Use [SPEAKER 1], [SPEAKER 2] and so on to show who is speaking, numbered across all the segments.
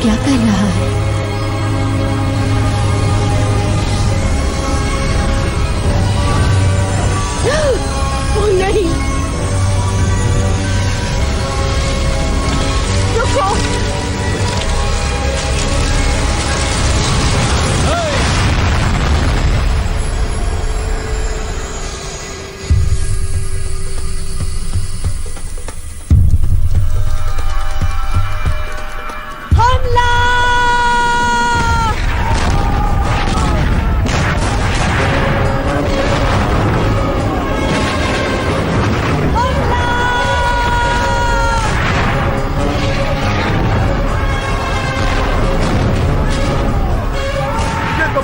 [SPEAKER 1] क्या कर रहा है? ओह नहीं, रुको।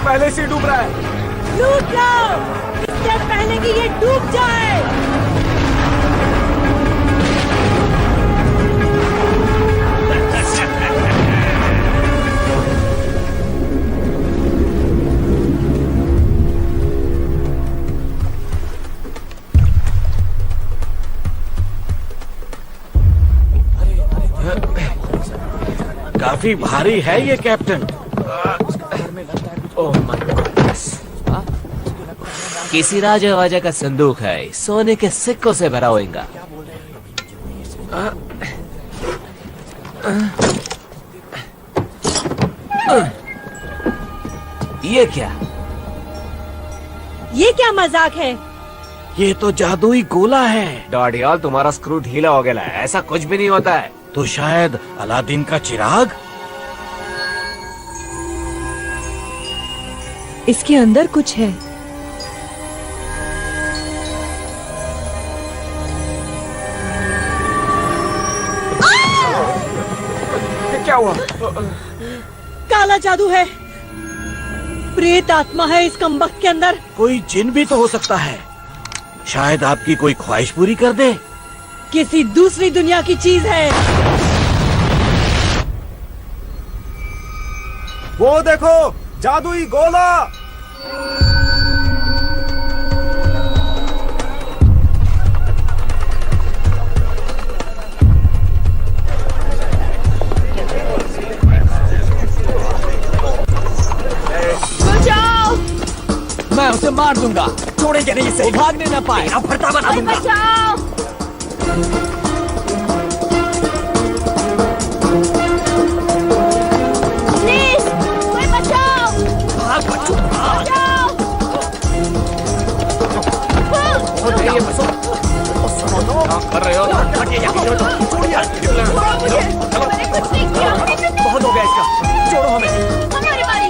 [SPEAKER 2] पहले से डूब रहा है।
[SPEAKER 1] लूट लो इससे पहले कि ये डूब जाए।
[SPEAKER 2] काफी भारी है ये कैप्टन। Oh my goodness.
[SPEAKER 3] किसी राजा वाजा का संदूक है, सोने के सिक्कों से भरा होगा। ये क्या?
[SPEAKER 1] ये क्या मजाक है?
[SPEAKER 2] ये तो जादुई गोला है।
[SPEAKER 3] डॉडियल, तुम्हारा स्क्रू ढीला हो गया है। ऐसा कुछ भी नहीं होता है।
[SPEAKER 2] तो शायद अलादीन का चिराग।
[SPEAKER 1] इसके अंदर कुछ है।
[SPEAKER 2] क्या हुआ?
[SPEAKER 1] काला जादू है। प्रेत आत्मा है इस कमबख्त के अंदर।
[SPEAKER 2] कोई जिन भी तो हो सकता है। शायद आपकी कोई ख्वाहिश पूरी कर दे।
[SPEAKER 1] किसी दूसरी दुनिया की चीज है।
[SPEAKER 2] वो देखो, जादुई गोला।
[SPEAKER 1] बचाओ!
[SPEAKER 3] मैं उसे मार दूंगा।
[SPEAKER 2] छोड़ेंगे नहीं इसे।
[SPEAKER 3] वो भागने न पाए।
[SPEAKER 2] अब फरता बना दूंगा।
[SPEAKER 1] बचाओ! प्लीज, कोई बचाओ! बचाओ!
[SPEAKER 3] कर रहे हो?
[SPEAKER 1] मैंने कुछ नहीं किया।
[SPEAKER 2] बहुत हो गया इसका। छोड़ो हमें।
[SPEAKER 1] हमारी बारी।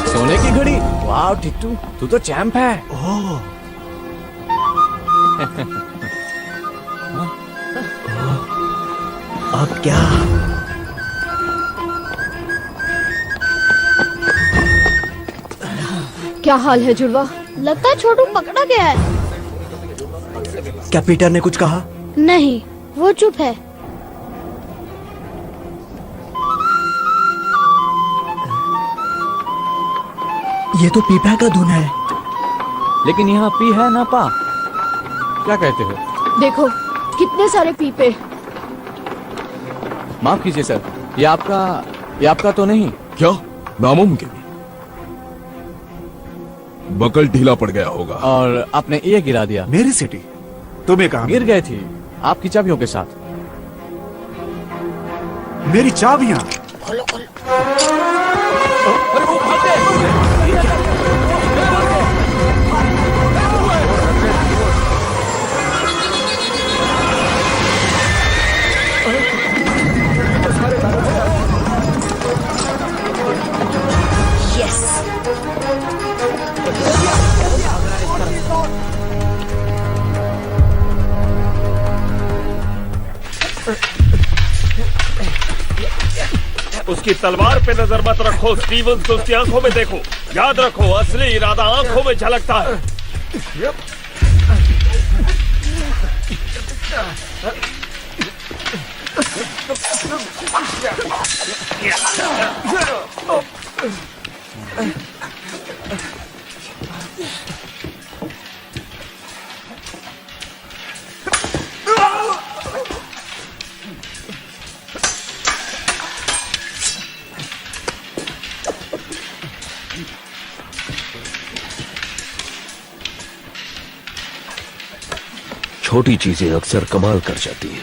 [SPEAKER 3] सोने की घड़ी। वाह टिट्टू, तू तो चैंप है।
[SPEAKER 2] ओह। अब क्या?
[SPEAKER 1] क्या हाल है जुड़वा?
[SPEAKER 4] लगता है छोटू पकड़ा गया है।
[SPEAKER 2] क्या पीटर ने कुछ कहा?
[SPEAKER 4] नहीं, वो चुप है।
[SPEAKER 2] ये तो पीपा का धुन है।
[SPEAKER 3] लेकिन यहाँ पी है ना पा। क्या कहते हो?
[SPEAKER 1] देखो कितने सारे पीपे।
[SPEAKER 3] माफ कीजिए सर, ये आपका तो नहीं।
[SPEAKER 5] क्या? नामुमकिन। बकल ढीला पड़ गया होगा।
[SPEAKER 3] और आपने ये गिरा दिया।
[SPEAKER 2] मेरी सिटी तुम्हें कहा?
[SPEAKER 3] गिर गई थी आपकी चाबियों के साथ।
[SPEAKER 2] मेरी चाबियां।
[SPEAKER 6] उसकी तलवार पे नजर मत रखो स्टीवंस को उसकी आंखों में देखो। याद रखो असली इरादा आंखों में झलकता है। छोटी चीजें अक्सर कमाल कर जाती हैं।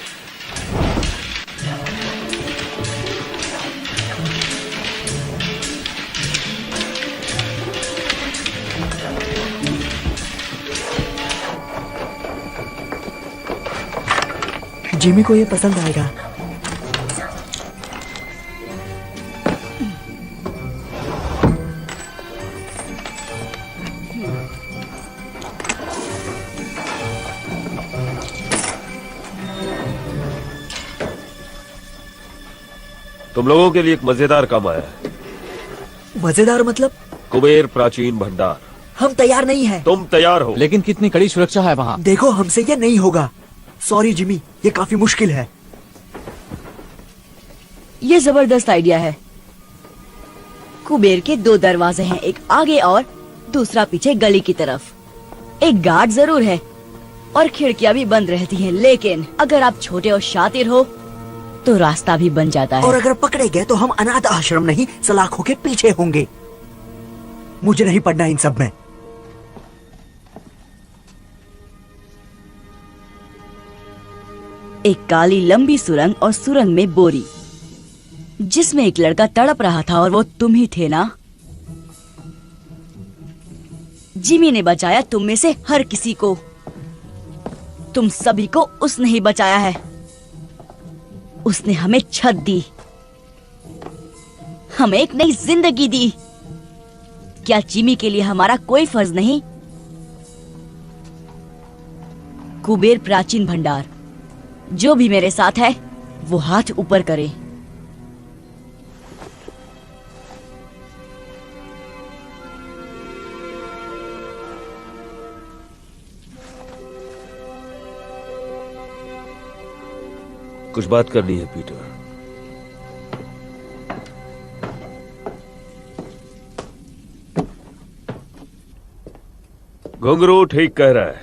[SPEAKER 7] जिमी को ये पसंद आएगा।
[SPEAKER 6] तुम लोगों के लिए एक मजेदार काम आया है।
[SPEAKER 7] मजेदार मतलब?
[SPEAKER 6] कुबेर प्राचीन भंडार।
[SPEAKER 7] हम तैयार नहीं हैं।
[SPEAKER 6] तुम तैयार हो?
[SPEAKER 3] लेकिन कितनी कड़ी सुरक्षा है वहाँ।
[SPEAKER 7] देखो, हमसे ये नहीं होगा। सॉरी जिमी, ये काफी मुश्किल है।
[SPEAKER 8] ये जबरदस्त आइडिया है। कुबेर के 2 दरवाजे हैं, एक आगे और दूसरा पीछे गली की तरफ। एक गार्ड जरूर है और खिड़कियां भी बंद रहती हैं, लेकिन अगर आप छोटे और शातिर हो तो रास्ता भी बन जाता है।
[SPEAKER 7] और अगर पकड़े गए तो हम अनाथ आश्रम नहीं, सलाखों के पीछे होंगे। मुझे नहीं पढ़ना इन सब में।
[SPEAKER 8] एक काली लंबी सुरंग और सुरंग में बोरी, जिसमें एक लड़का तड़प रहा था और वो तुम ही थे ना? जिमी ने बचाया तुम में से हर किसी को। तुम सभी को उसने ही बचाया है। उसने हमें छत दी, हमें एक नई जिंदगी दी। क्या जिमी के लिए हमारा कोई फर्ज नहीं? कुबेर प्राचीन भंडार, जो भी मेरे साथ है वो हाथ ऊपर करे।
[SPEAKER 6] कुछ बात करनी है पीटर। घुंघरू ठीक कह रहा है,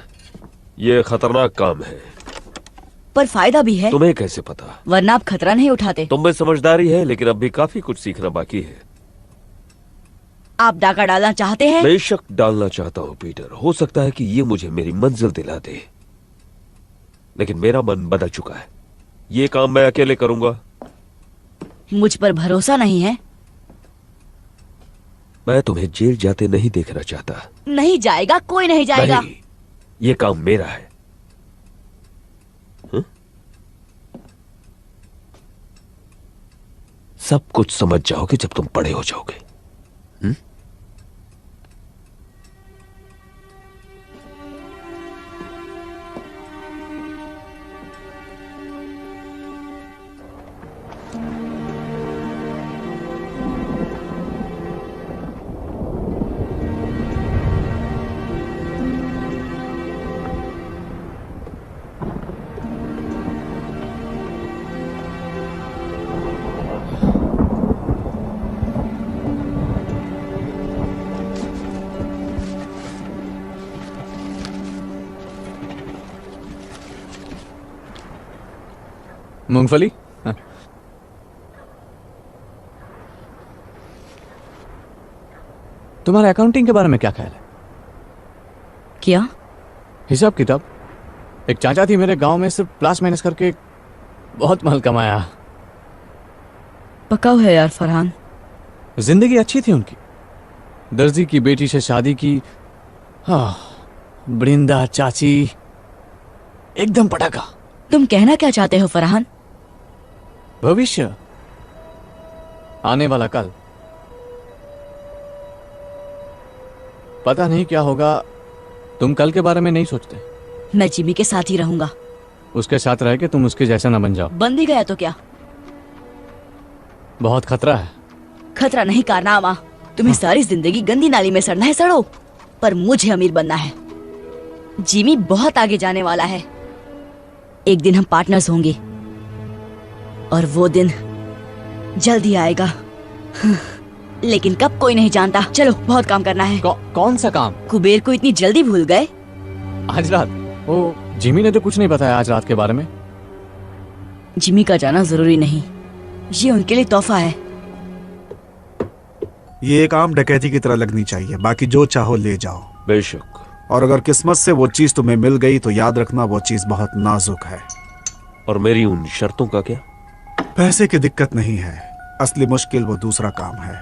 [SPEAKER 6] ये खतरनाक काम है।
[SPEAKER 8] पर फायदा भी है।
[SPEAKER 6] तुम्हें कैसे पता?
[SPEAKER 8] वरना आप खतरा नहीं उठाते।
[SPEAKER 6] तुम में समझदारी है, लेकिन अब भी काफी कुछ सीखना बाकी है।
[SPEAKER 8] आप डाका डालना चाहते हैं?
[SPEAKER 6] बेशक डालना चाहता हूं पीटर। हो सकता है कि ये मुझे मेरी मंजिल दिला दे, लेकिन मेरा मन बदल चुका है। ये काम मैं अकेले करूंगा।
[SPEAKER 8] मुझ पर भरोसा नहीं है?
[SPEAKER 6] मैं तुम्हें जेल जाते नहीं देखना चाहता।
[SPEAKER 8] नहीं जाएगा, कोई नहीं जाएगा।
[SPEAKER 6] नहीं, ये काम मेरा है। सब कुछ समझ जाओगे जब तुम बड़े हो जाओगे।
[SPEAKER 3] मूंगफली? हाँ। तुम्हारे अकाउंटिंग के बारे में क्या ख्याल है?
[SPEAKER 8] क्या
[SPEAKER 3] हिसाब किताब? एक चाचा थी मेरे गांव में, सिर्फ प्लस माइनस करके बहुत माल कमाया।
[SPEAKER 8] पकाओ है यार फरहान।
[SPEAKER 3] जिंदगी अच्छी थी उनकी। दर्जी की बेटी से शादी की। हाँ, बृंदा चाची, एकदम पटाखा।
[SPEAKER 8] तुम कहना क्या चाहते हो फरहान?
[SPEAKER 3] भविष्य, आने वाला कल। पता नहीं क्या होगा। तुम कल के बारे में नहीं सोचते?
[SPEAKER 8] मैं जिमी के साथ ही रहूंगा।
[SPEAKER 3] उसके साथ रह के तुम उसके जैसा ना बन जाओ।
[SPEAKER 8] बन भी गया तो क्या?
[SPEAKER 3] बहुत खतरा है।
[SPEAKER 8] खतरा नहीं कारनामा। तुम्हें सारी जिंदगी गंदी नाली में सड़ना है, सड़ो, पर मुझे अमीर बनना है। जिमी बहुत आगे जाने वाला है। एक दिन हम पार्टनर्स होंगे और वो दिन जल्दी आएगा। लेकिन कब कोई नहीं जानता। चलो बहुत काम करना है।
[SPEAKER 3] कौन सा काम?
[SPEAKER 8] कुबेर को इतनी जल्दी भूल गए?
[SPEAKER 3] आज रात? ओ, जिमी ने तो कुछ नहीं बताया आज रात के बारे में।
[SPEAKER 8] जिमी का जाना जरूरी नहीं, ये उनके लिए तोहफा है।
[SPEAKER 9] ये एक आम डकैती की तरह लगनी चाहिए, बाकी जो चाहो ले जाओ।
[SPEAKER 6] बेशक।
[SPEAKER 9] और अगर किस्मत से वो चीज तुम्हें मिल गई तो याद रखना वो चीज बहुत नाजुक है।
[SPEAKER 6] और मेरी उन शर्तों का क्या?
[SPEAKER 9] पैसे की दिक्कत नहीं है, असली मुश्किल वो दूसरा काम है।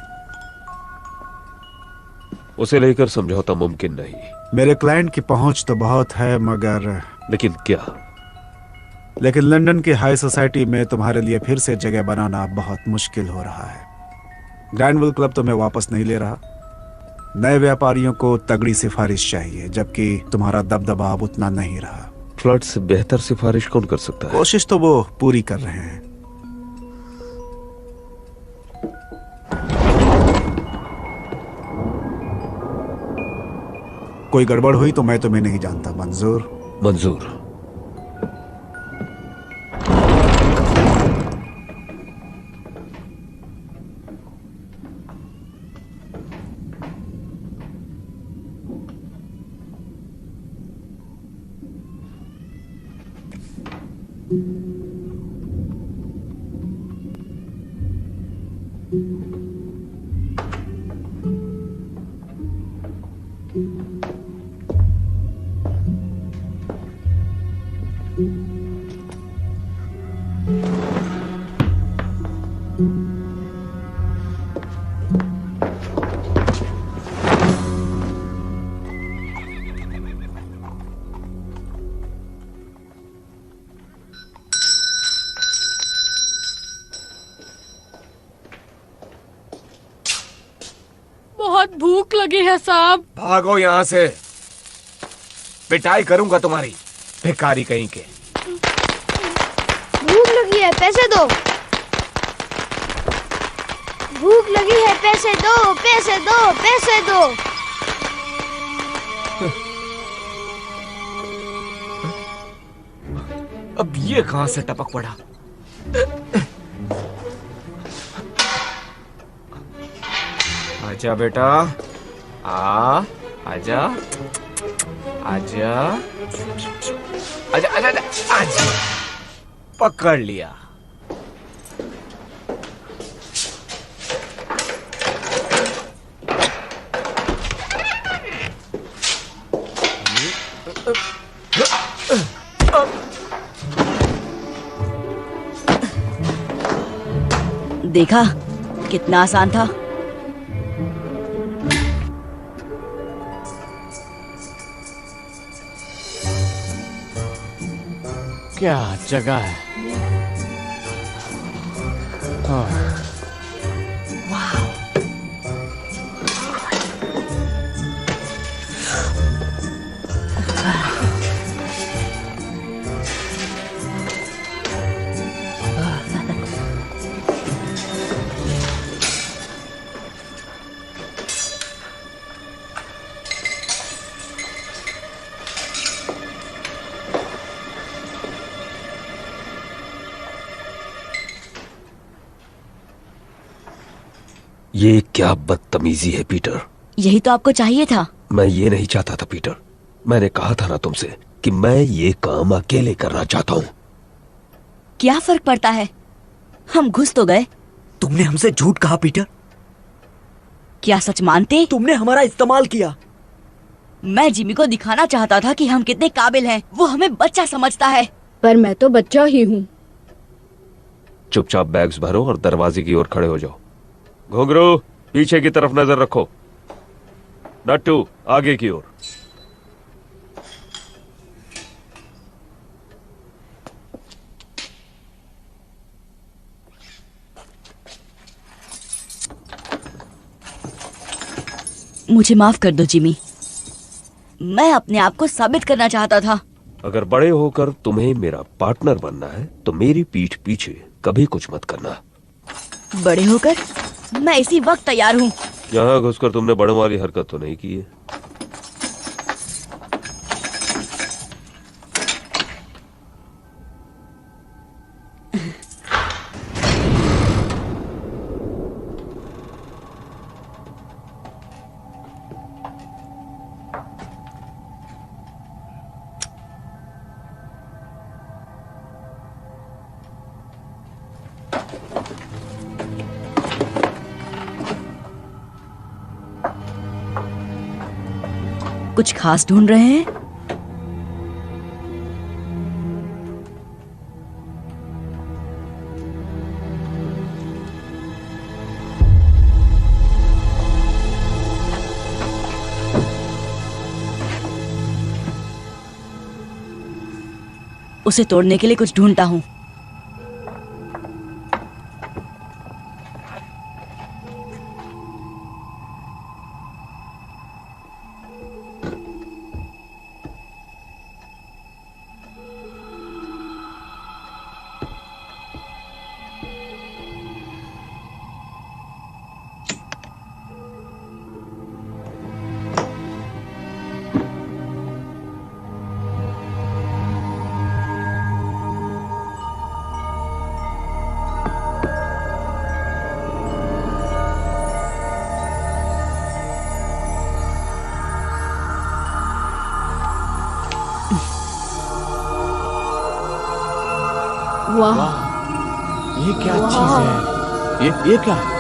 [SPEAKER 6] उसे लेकर समझौता मुमकिन नहीं।
[SPEAKER 9] मेरे क्लाइंट की पहुंच तो बहुत है मगर
[SPEAKER 6] लेकिन क्या?
[SPEAKER 9] लेकिन लंदन की हाई सोसाइटी में तुम्हारे लिए फिर से जगह बनाना बहुत मुश्किल हो रहा है। ग्रैंडविल क्लब तुम्हें वापस नहीं ले रहा। नए व्यापारियों को तगड़ी सिफारिश चाहिए, जबकि तुम्हारा दबदबा अब उतना नहीं रहा।
[SPEAKER 6] फ्लड से बेहतर सिफारिश कौन कर सकता है?
[SPEAKER 9] कोशिश तो वो पूरी कर रहे हैं। कोई गड़बड़ हुई तो मैं तुम्हें नहीं जानता। मंजूर?
[SPEAKER 6] मंजूर।
[SPEAKER 1] बहुत भूख लगी है साहब।
[SPEAKER 2] भागो यहाँ से, पिटाई करूंगा तुम्हारी, भिखारी कहीं के।
[SPEAKER 4] भूख लगी है, पैसे दो। भूख लगी है, पैसे दो, पैसे दो, पैसे दो।
[SPEAKER 2] अब ये कहां से टपक पड़ा? आजा बेटा, आजा, आजा, आजा, आजा, आजा, पकड़ लिया।
[SPEAKER 8] देखा कितना आसान था।
[SPEAKER 3] क्या जगह है।
[SPEAKER 6] ये क्या बदतमीजी है पीटर।
[SPEAKER 8] यही तो आपको चाहिए था।
[SPEAKER 6] मैं ये नहीं चाहता था पीटर। मैंने कहा था ना तुमसे कि मैं ये काम अकेले करना चाहता हूँ।
[SPEAKER 8] क्या फर्क पड़ता है, हम घुस तो गए।
[SPEAKER 7] तुमने हमसे झूठ कहा पीटर।
[SPEAKER 8] क्या सच मानते?
[SPEAKER 7] तुमने हमारा इस्तेमाल किया।
[SPEAKER 8] मैं जिमी को दिखाना चाहता था कि हम कितने काबिल हैं। वो हमें बच्चा समझता है।
[SPEAKER 4] पर मैं तो बच्चा ही हूँ।
[SPEAKER 6] चुपचाप बैग्स भरो और दरवाजे की ओर खड़े हो जाओ। घुंघरू, पीछे की तरफ नजर रखो। नट्टू, आगे की ओर।
[SPEAKER 8] मुझे माफ कर दो जिमी, मैं अपने आप को साबित करना चाहता था।
[SPEAKER 6] अगर बड़े होकर तुम्हें मेरा पार्टनर बनना है तो मेरी पीठ पीछे कभी कुछ मत करना।
[SPEAKER 8] बड़े होकर मैं इसी वक्त तैयार हूँ।
[SPEAKER 6] यहाँ घुसकर तुमने बड़ों वाली हरकत तो नहीं की है?
[SPEAKER 8] कुछ खास ढूंढ रहे हैं? उसे तोड़ने के लिए कुछ ढूंढता हूँ।
[SPEAKER 3] वाह, ये क्या चीज है? ये क्या है?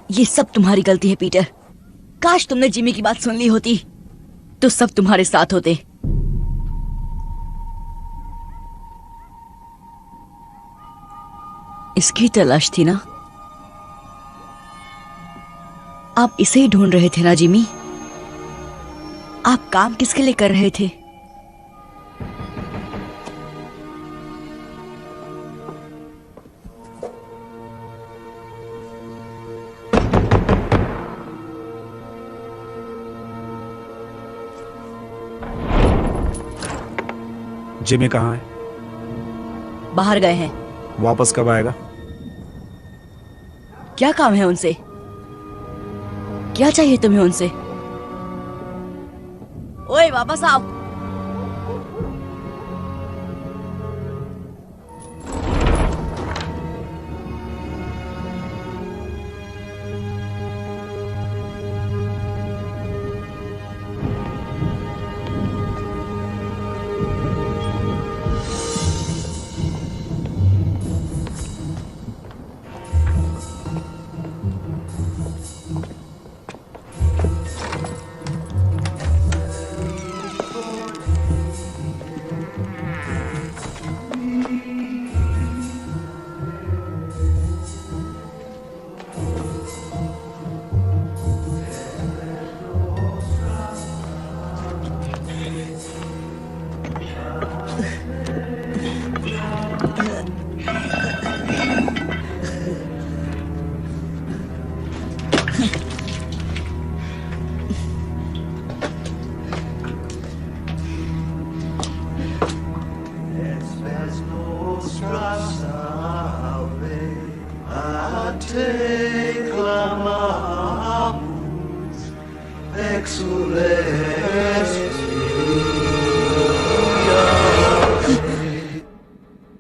[SPEAKER 3] ये सब तुम्हारी गलती है पीटर। काश तुमने जिमी की बात सुन ली होती तो सब तुम्हारे साथ होते। इसकी तलाश थी ना? आप इसे ही ढूंढ रहे थे ना जिमी? आप काम किसके लिए कर रहे थे?
[SPEAKER 9] जिमी कहाँ है?
[SPEAKER 8] बाहर गए हैं।
[SPEAKER 9] वापस कब आएगा?
[SPEAKER 8] क्या काम है उनसे? क्या चाहिए तुम्हें उनसे? ओए वापस आओ।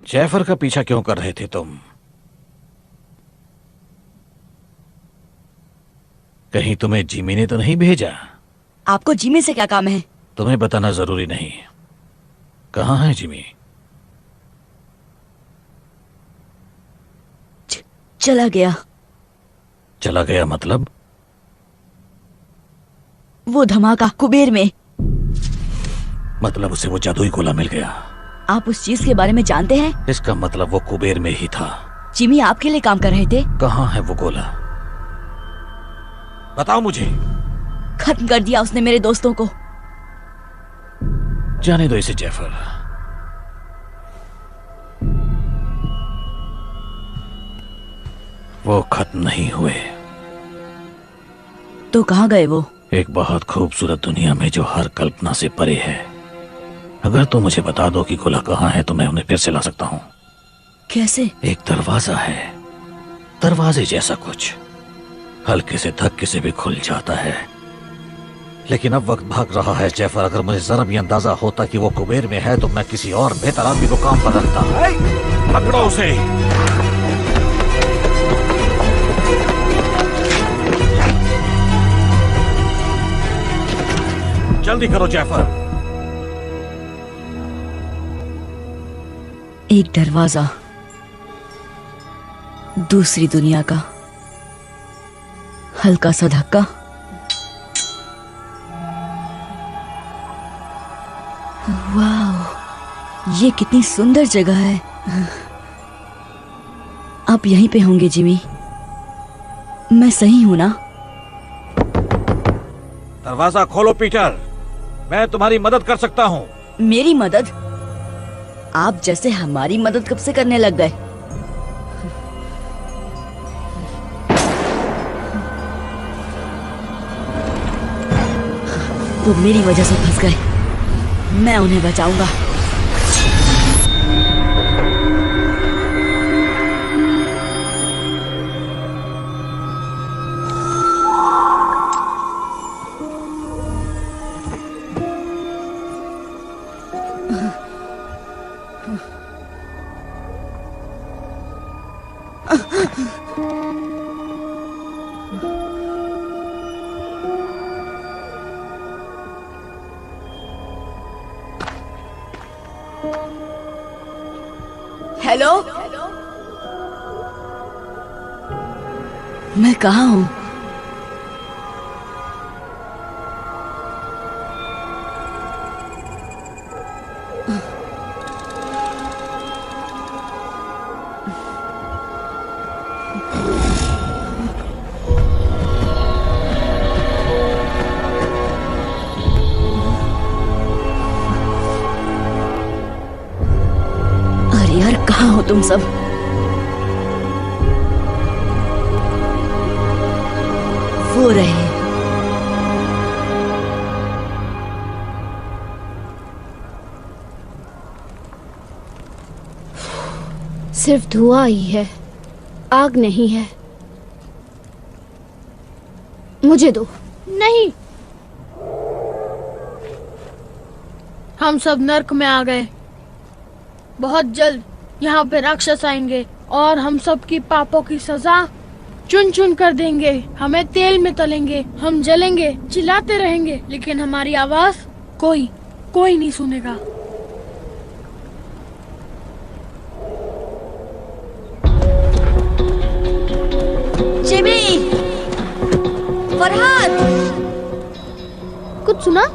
[SPEAKER 3] जैफर का पीछा क्यों कर रहे थे तुम? कहीं तुम्हें जिमी ने तो नहीं भेजा?
[SPEAKER 8] आपको जिमी से क्या काम है?
[SPEAKER 3] तुम्हें बताना जरूरी नहीं। कहाँ है जिमी?
[SPEAKER 8] चला गया।
[SPEAKER 3] चला गया मतलब?
[SPEAKER 8] वो धमाका कुबेर में।
[SPEAKER 3] मतलब उसे वो जादुई गोला मिल गया।
[SPEAKER 8] आप उस चीज के बारे में जानते हैं?
[SPEAKER 3] इसका मतलब वो कुबेर में ही था।
[SPEAKER 8] जिमी आपके लिए काम कर रहे थे।
[SPEAKER 3] कहाँ है वो गोला? बताओ मुझे।
[SPEAKER 8] खत्म कर दिया उसने मेरे दोस्तों को।
[SPEAKER 3] जाने दो इसे जैफर। वो खत्म नहीं हुए।
[SPEAKER 8] तो कहाँ गए वो?
[SPEAKER 3] एक बहुत खूबसूरत दुनिया में जो हर कल्पना से परे है। अगर तुम मुझे बता दो कि गोला कहाँ है तो मैं उन्हें फिर से ला सकता हूँ।
[SPEAKER 8] कैसे?
[SPEAKER 3] एक दरवाजा है, दरवाजे जैसा कुछ, हल्के से धक्के से भी खुल जाता है। लेकिन अब वक्त भाग रहा है जैफर। अगर मुझे जरा भी अंदाजा होता कि वो कुबेर में है तो मैं किसी और बेहतर आदमी को काम पर रखता।
[SPEAKER 2] पकड़ो उसे।
[SPEAKER 3] जल्दी करो जैफर।
[SPEAKER 8] एक दरवाजा, दूसरी दुनिया का, हल्का सा धक्का, वाह, ये कितनी सुंदर जगह है। आप यहीं पे होंगे जिमी? मैं सही हूं ना?
[SPEAKER 3] दरवाजा खोलो पीटर, मैं तुम्हारी मदद कर सकता हूँ।
[SPEAKER 8] मेरी मदद? आप जैसे हमारी मदद कब से करने लग गए? वो मेरी वजह से फंस गए, मैं उन्हें बचाऊंगा। हेलो, मैं कहाँ हूँ? अरे यार, कहाँ हो तुम सब? वो रहे।
[SPEAKER 4] सिर्फ धुआं ही है, आग नहीं है। मुझे दो। नहीं,
[SPEAKER 10] हम सब नर्क में आ गए। बहुत जल्द यहाँ पे राक्षस आएंगे और हम सब की पापों की सजा चुन चुन कर देंगे। हमें तेल में तलेंगे, हम जलेंगे, चिल्लाते रहेंगे, लेकिन हमारी आवाज कोई नहीं सुनेगा।
[SPEAKER 8] जिमी, फरहाद,
[SPEAKER 4] कुछ सुना?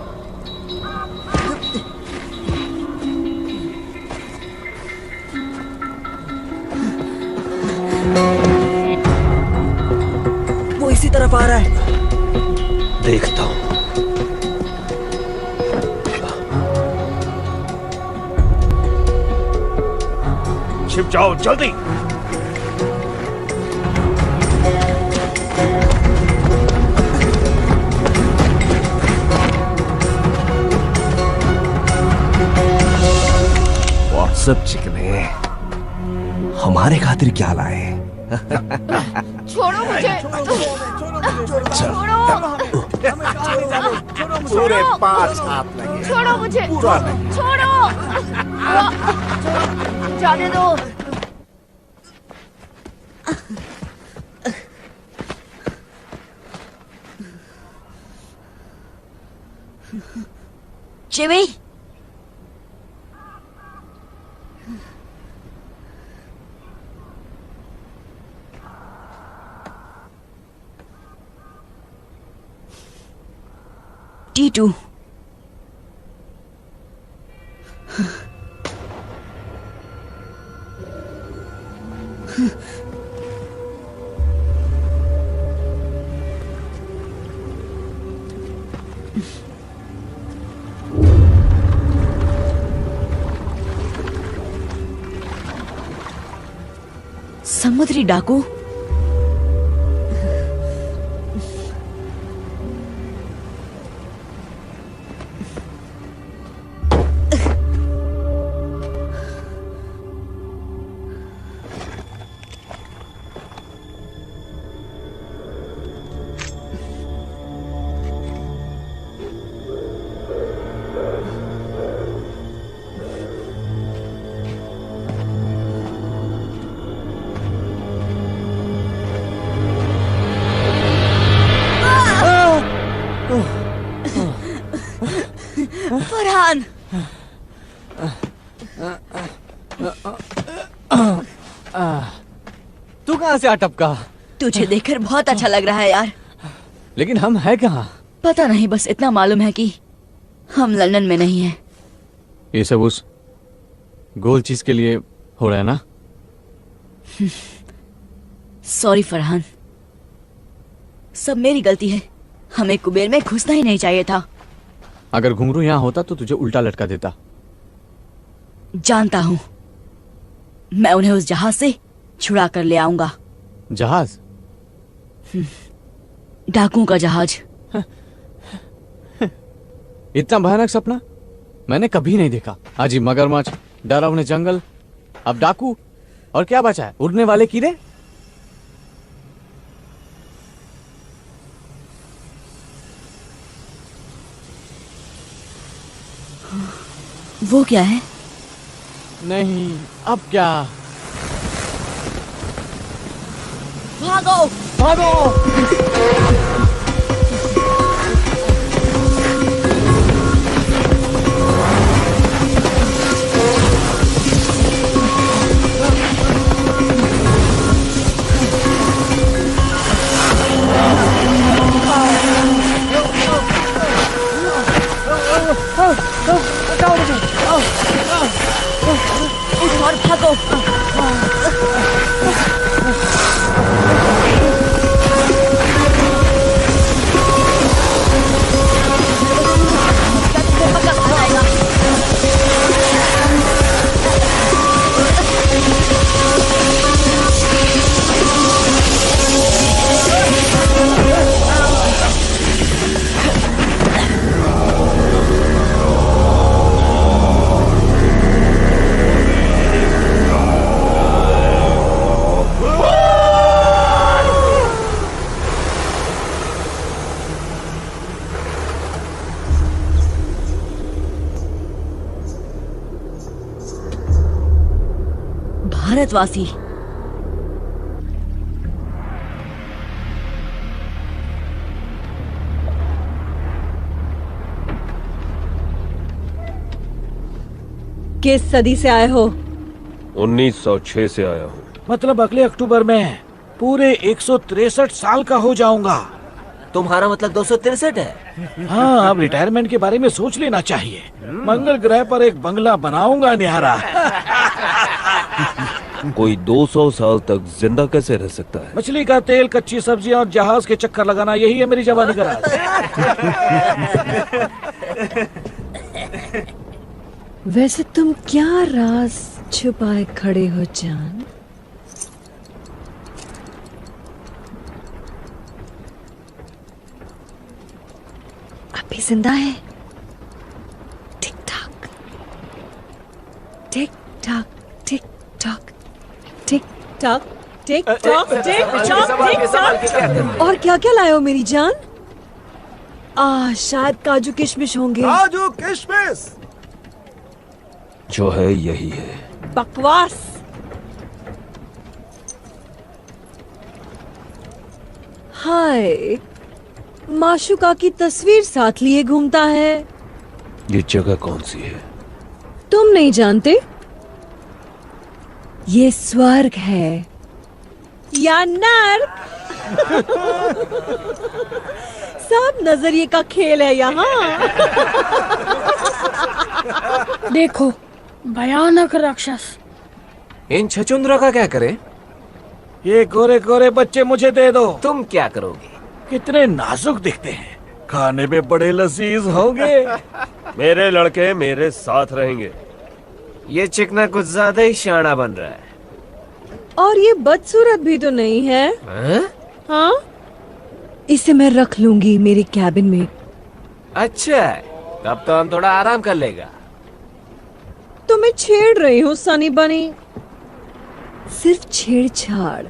[SPEAKER 7] वो इसी तरफ आ रहा है।
[SPEAKER 6] देखता हूँ। छिप जाओ जल्दी।
[SPEAKER 2] सब चिकने हमारे खातिर क्या लाए?
[SPEAKER 4] छोड़ो मुझे। छोड़ो।
[SPEAKER 9] पूरे 5 हाथ लगे।
[SPEAKER 4] छोड़ो मुझे। छोड़ो। जाने दो।
[SPEAKER 8] Jimmy, T2। समुद्री डाकू।
[SPEAKER 11] तू कहाँ से आ टपका?
[SPEAKER 8] तुझे देखकर बहुत अच्छा लग रहा है यार।
[SPEAKER 11] लेकिन हम हैं कहाँ?
[SPEAKER 8] पता नहीं, बस इतना मालूम है कि हम लंदन में नहीं हैं।
[SPEAKER 11] ये सब उस गोल चीज के लिए हो रहा है ना?
[SPEAKER 8] सॉरी फरहान, सब मेरी गलती है। हमें कुबेर में घुसना ही नहीं चाहिए था।
[SPEAKER 11] अगर घुंघरू यहाँ होता तो तुझे उल्टा लटका देता।
[SPEAKER 8] जानता हूँ, मैं उन्हें उस जहाज से छुड़ा कर ले आऊंगा।
[SPEAKER 11] जहाज?
[SPEAKER 8] डाकुओं का जहाज।
[SPEAKER 11] इतना भयानक सपना मैंने कभी नहीं देखा। अजी मगरमच्छ, डरावने जंगल, अब डाकू, और क्या बचा है? उड़ने वाले कीड़े।
[SPEAKER 8] वो क्या है?
[SPEAKER 11] नहीं, अब क्या?
[SPEAKER 8] भागो!
[SPEAKER 11] भागो!
[SPEAKER 8] और भागो! भारतवासी,
[SPEAKER 1] किस सदी से आए हो?
[SPEAKER 6] 1906 से आया हूँ।
[SPEAKER 3] मतलब अगले अक्टूबर में पूरे 163 साल का हो जाऊंगा।
[SPEAKER 7] तुम्हारा मतलब 263 है?
[SPEAKER 3] हाँ, अब रिटायरमेंट के बारे में सोच लेना चाहिए। मंगल ग्रह पर एक बंगला बनाऊंगा न्यारा।
[SPEAKER 6] कोई 200 साल तक जिंदा कैसे रह सकता है?
[SPEAKER 3] मछली का तेल, कच्ची सब्जियां और जहाज के चक्कर लगाना, यही है मेरी जवानी का राज।
[SPEAKER 1] वैसे तुम क्या राज छुपाए खड़े हो जान? अभी जिंदा है? Tick tock, tick tock, tick tock, tick tock, tick tock, tick tock, tick tock. और क्या क्या लाए हो मेरी जान? शायद काजू किशमिश होंगे।
[SPEAKER 9] काजू किशमिश
[SPEAKER 6] जो है यही है।
[SPEAKER 1] बकवास। हाय, माशुका की तस्वीर साथ लिए घूमता है।
[SPEAKER 6] ये जगह कौन सी है?
[SPEAKER 1] तुम नहीं जानते? ये स्वर्ग है या नर्क। सब नजरिए का खेल है यहाँ।
[SPEAKER 10] देखो, भयानक राक्षस।
[SPEAKER 2] इन छचुंद्रों का क्या करें?
[SPEAKER 3] ये गोरे गोरे बच्चे मुझे दे दो।
[SPEAKER 2] तुम क्या करोगे?
[SPEAKER 3] कितने नाजुक दिखते हैं, खाने में बड़े लजीज होंगे।
[SPEAKER 6] मेरे लड़के मेरे साथ रहेंगे।
[SPEAKER 2] ये चिकना कुछ ज्यादा ही शाना बन रहा है।
[SPEAKER 1] और ये बदसूरत भी तो नहीं है। हाँ, इसे मैं रख लूंगी मेरे कैबिन में।
[SPEAKER 2] अच्छा, तब तो हम थोड़ा आराम कर लेगा।
[SPEAKER 1] तो मैं छेड़ रही हूँ सनी बनी, सिर्फ छेड़छाड़।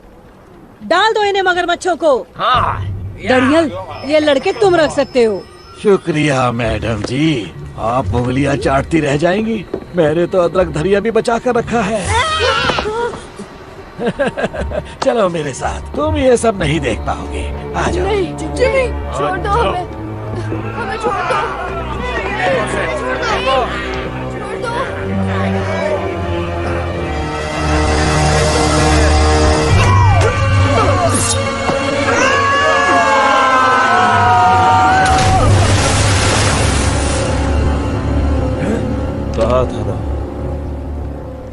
[SPEAKER 1] डाल दो इन्हें मगरमच्छों को।
[SPEAKER 2] हाँ।
[SPEAKER 1] दड़ियल, ये लड़के तुम रख सकते हो।
[SPEAKER 3] शुक्रिया मैडम जी, आप उंगलियां चाटती रह जाएंगी। मैंने तो अदरक धरिया भी बचा कर रखा है। चलो मेरे साथ, तुम ये सब नहीं देख पाओगे। आ जाओ।
[SPEAKER 10] नहीं, जिमी, छोड़ दो हमें। हमें छोड़ दो। छोड़ दो।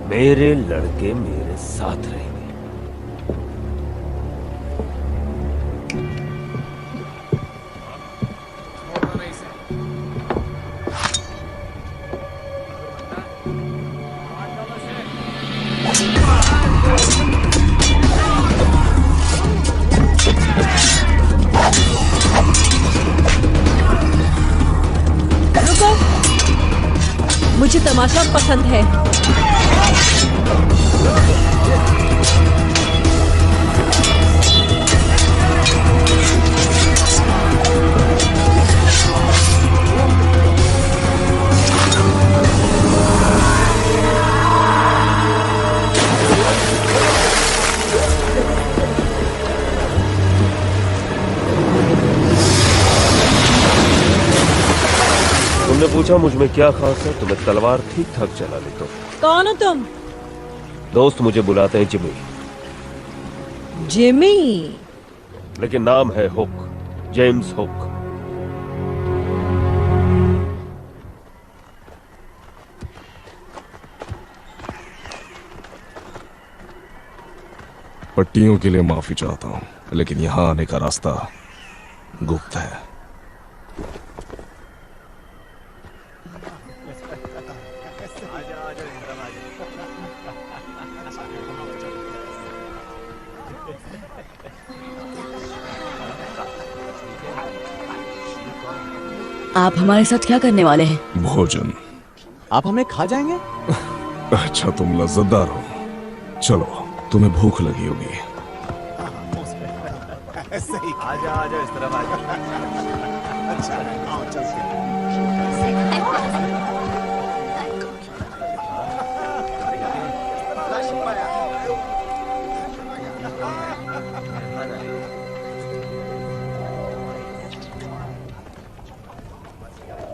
[SPEAKER 6] मेरे लड़के मेरे साथ रहेंगे।
[SPEAKER 1] रुको, मुझे तमाशा पसंद है।
[SPEAKER 6] तुमने पूछा मुझ में क्या खास है, तो मैं तलवार ठीक ठाक चला लेता हूँ।
[SPEAKER 1] कौन हो तुम?
[SPEAKER 6] दोस्त मुझे बुलाते हैं जिमी,
[SPEAKER 1] जिमी?
[SPEAKER 6] लेकिन नाम है हुक, जेम्स हुक।
[SPEAKER 5] पट्टियों के लिए माफी चाहता हूँ, लेकिन यहाँ आने का रास्ता गुप्त है।
[SPEAKER 8] आप हमारे साथ क्या करने वाले हैं?
[SPEAKER 5] भोजन।
[SPEAKER 11] आप हमें खा जाएंगे?
[SPEAKER 5] अच्छा, तुम लज्जतदार हो। चलो, तुम्हें भूख लगी होगी।
[SPEAKER 2] आजा आजा, इस तरफ आजा। अच्छा, आओ चलते हैं।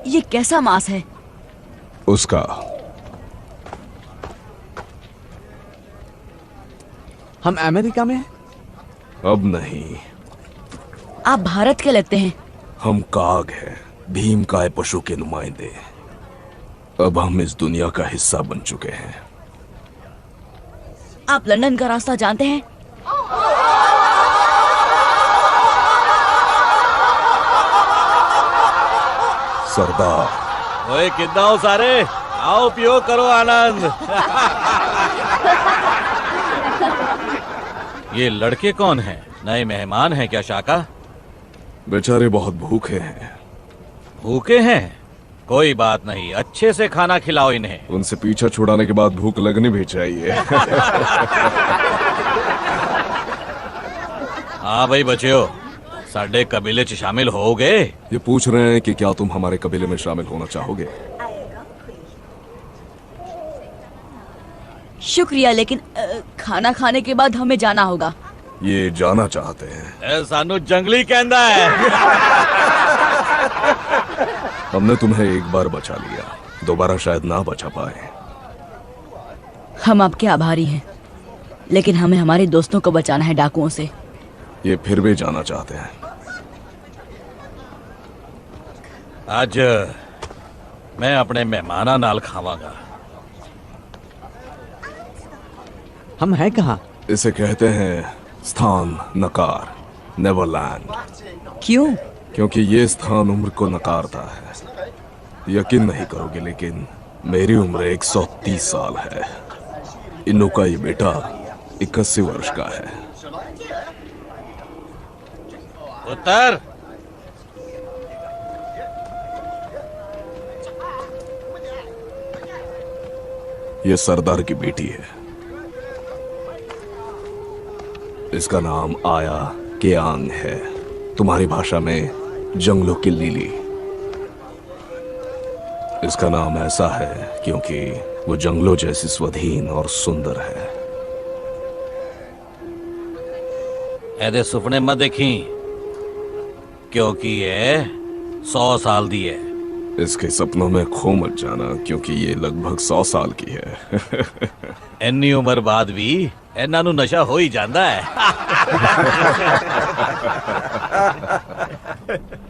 [SPEAKER 8] ये कैसा मांस है?
[SPEAKER 5] उसका।
[SPEAKER 11] हम अमेरिका में हैं?
[SPEAKER 5] अब नहीं।
[SPEAKER 8] आप भारत के लगते हैं।
[SPEAKER 5] हम काग हैं, भीम काय पशु के नुमाइंदे। अब हम इस दुनिया का हिस्सा बन चुके हैं।
[SPEAKER 8] आप लंदन का रास्ता जानते हैं?
[SPEAKER 5] सरदार।
[SPEAKER 3] ओए, कितना हो सारे? आओ पियो, करो आनंद। ये लड़के कौन हैं? नए मेहमान हैं क्या शाका?
[SPEAKER 5] बेचारे बहुत भूखे हैं।
[SPEAKER 3] भूखे हैं? कोई बात नहीं, अच्छे से खाना खिलाओ इन्हें।
[SPEAKER 5] उनसे पीछा छुड़ाने के बाद भूख लगनी भी चाहिए।
[SPEAKER 3] हाँ भाई बच्चों, साडे कबीले च शामिल होगे?
[SPEAKER 5] ये पूछ रहे हैं कि क्या तुम हमारे कबीले में शामिल होना चाहोगे?
[SPEAKER 8] शुक्रिया, लेकिन खाना खाने के बाद हमें जाना होगा।
[SPEAKER 5] ये जाना चाहते हैं।
[SPEAKER 3] सानू जंगली कहंदा है।
[SPEAKER 5] हमने तुम्हें एक बार बचा लिया, दोबारा शायद ना बचा पाए।
[SPEAKER 8] हम आपके आभारी हैं, लेकिन हमें हमारे दोस्तों को बचाना है डाकुओं से।
[SPEAKER 5] ये फिर भी जाना चाहते हैं।
[SPEAKER 3] आज मैं अपने मेहमाना नाल खावांगा।
[SPEAKER 11] हम हैं कहाँ?
[SPEAKER 5] इसे कहते हैं स्थान नकार, नेवरलैंड।
[SPEAKER 8] क्यों?
[SPEAKER 5] क्योंकि ये स्थान उम्र को नकारता है। यकीन नहीं करोगे, लेकिन मेरी उम्र 130 साल है। इन्नू का ये बेटा 81 वर्ष का है।
[SPEAKER 3] उत्तर।
[SPEAKER 5] ये सरदार की बेटी है। इसका नाम आया केआंग है, तुम्हारी भाषा में जंगलों की लिली। इसका नाम ऐसा है क्योंकि वो जंगलों जैसी स्वाधीन और सुंदर है।
[SPEAKER 3] ऐदे सुपने मत देखी, क्योंकि ये 100 साल दी है।
[SPEAKER 5] इसके सपनों में खो मत जाना, क्योंकि ये लगभग 100 साल की है।
[SPEAKER 3] इन्नी उम्र बाद भी इन्हां नूं नशा हो ही जाता है।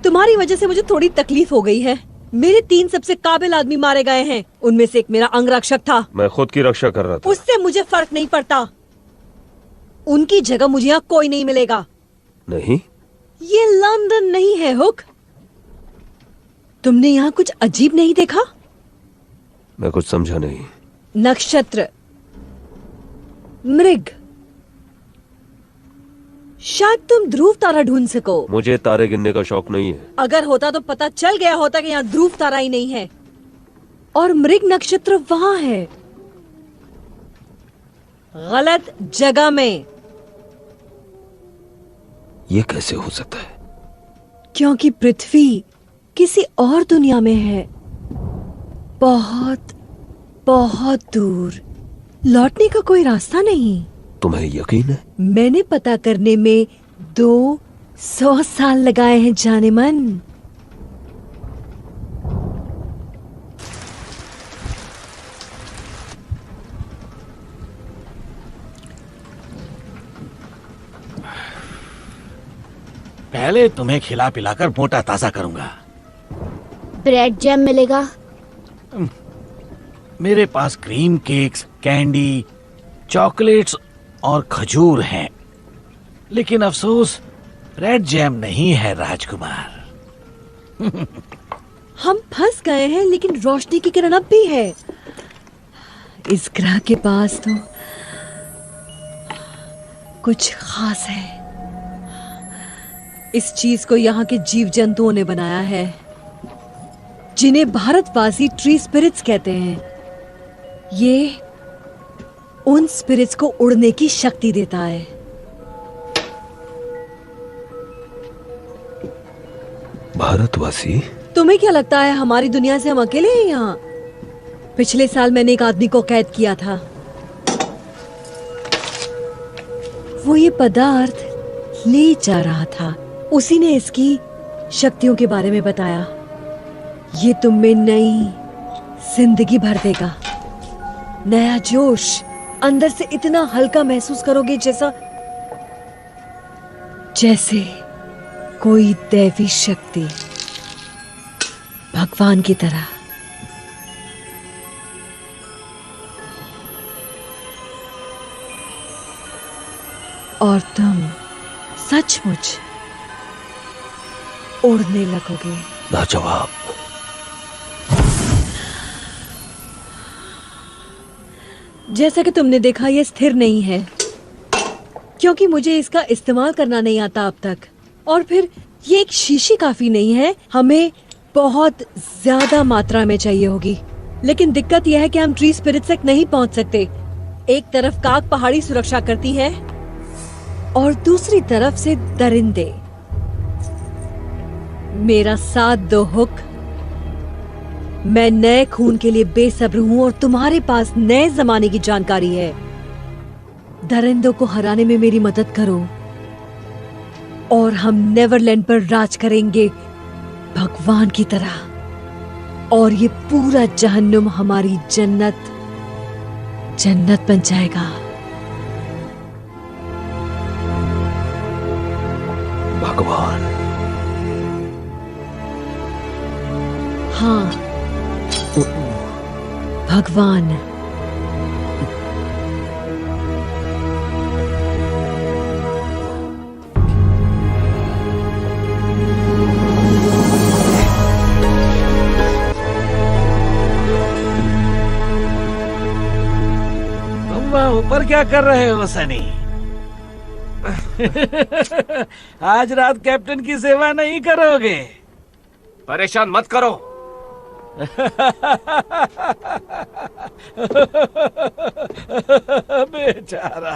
[SPEAKER 1] तुम्हारी वजह से मुझे थोड़ी तकलीफ हो गई है। मेरे 3 सबसे काबिल आदमी मारे गए हैं, उनमें से एक मेरा अंगरक्षक था।
[SPEAKER 6] मैं खुद की रक्षा कर रहा था।
[SPEAKER 1] उससे मुझे फर्क नहीं पड़ता। उनकी जगह मुझे यहाँ कोई नहीं मिलेगा।
[SPEAKER 6] नहीं,
[SPEAKER 1] ये लंदन नहीं है हुक। तुमने यहाँ कुछ अजीब नहीं देखा?
[SPEAKER 6] मैं कुछ समझा नहीं।
[SPEAKER 1] नक्षत्र, मृग, शायद तुम ध्रुव तारा ढूंढ सको।
[SPEAKER 6] मुझे तारे गिनने का शौक नहीं है।
[SPEAKER 1] अगर होता तो पता चल गया होता कि यहाँ ध्रुव तारा ही नहीं है और मृग नक्षत्र वहां है, गलत जगह में।
[SPEAKER 6] ये कैसे हो सकता है?
[SPEAKER 1] क्योंकि पृथ्वी किसी और दुनिया में है, बहुत बहुत दूर। लौटने का कोई रास्ता नहीं।
[SPEAKER 6] तुम्हें यकीन है?
[SPEAKER 1] मैंने पता करने में 200 साल लगाए हैं जाने मन।
[SPEAKER 3] पहले तुम्हें खिला पिलाकर मोटा ताजा करूंगा।
[SPEAKER 4] ब्रेड जैम मिलेगा?
[SPEAKER 3] मेरे पास क्रीम केक्स, कैंडी, चॉकलेट्स और खजूर हैं, लेकिन अफसोस रेड जैम नहीं है राजकुमार।
[SPEAKER 1] हम फंस गए हैं, लेकिन रोशनी की किरण अब भी है। इस ग्रह के पास तो कुछ खास है। इस चीज को यहाँ के जीव जंतुओं ने बनाया है, जिन्हें भारतवासी ट्री स्पिरिट्स कहते हैं। ये उन स्पिरिट्स को उड़ने की शक्ति देता है।
[SPEAKER 6] भारतवासी?
[SPEAKER 1] तुम्हें क्या लगता है हमारी दुनिया से हम अकेले हैं यहाँ? पिछले साल मैंने एक आदमी को कैद किया था। वो ये पदार्थ ले जा रहा था। उसी ने इसकी शक्तियों के बारे में बताया। ये तुम में नई जिंदगी भर देगा, नया जोश। अंदर से इतना हल्का महसूस करोगे जैसे कोई दैवी शक्ति, भगवान की तरह। और तुम सचमुच उड़ने लगोगे।
[SPEAKER 6] लाजवाब।
[SPEAKER 1] जैसा कि तुमने देखा, ये स्थिर नहीं है, क्योंकि मुझे इसका इस्तेमाल करना नहीं आता अब तक। और फिर ये एक शीशी काफी नहीं है, हमें बहुत ज्यादा मात्रा में चाहिए होगी। लेकिन दिक्कत यह है कि हम ट्री स्पिरिट्स तक नहीं पहुंच सकते। एक तरफ काग पहाड़ी सुरक्षा करती है और दूसरी तरफ से दरिंदे। मेरा साथ दो हुक। मैं नए खून के लिए बेसब्र हूं और तुम्हारे पास नए जमाने की जानकारी है। दरिंदों को हराने में मेरी मदद करो और हम नेवरलैंड पर राज करेंगे भगवान की तरह। और ये पूरा जहन्नुम हमारी जन्नत बन जाएगा।
[SPEAKER 6] भगवान?
[SPEAKER 1] हाँ, भगवान।
[SPEAKER 3] तुम वहाँ ऊपर क्या कर रहे हो सनी? आज रात कैप्टन की सेवा नहीं करोगे?
[SPEAKER 2] परेशान मत करो।
[SPEAKER 3] बेचारा।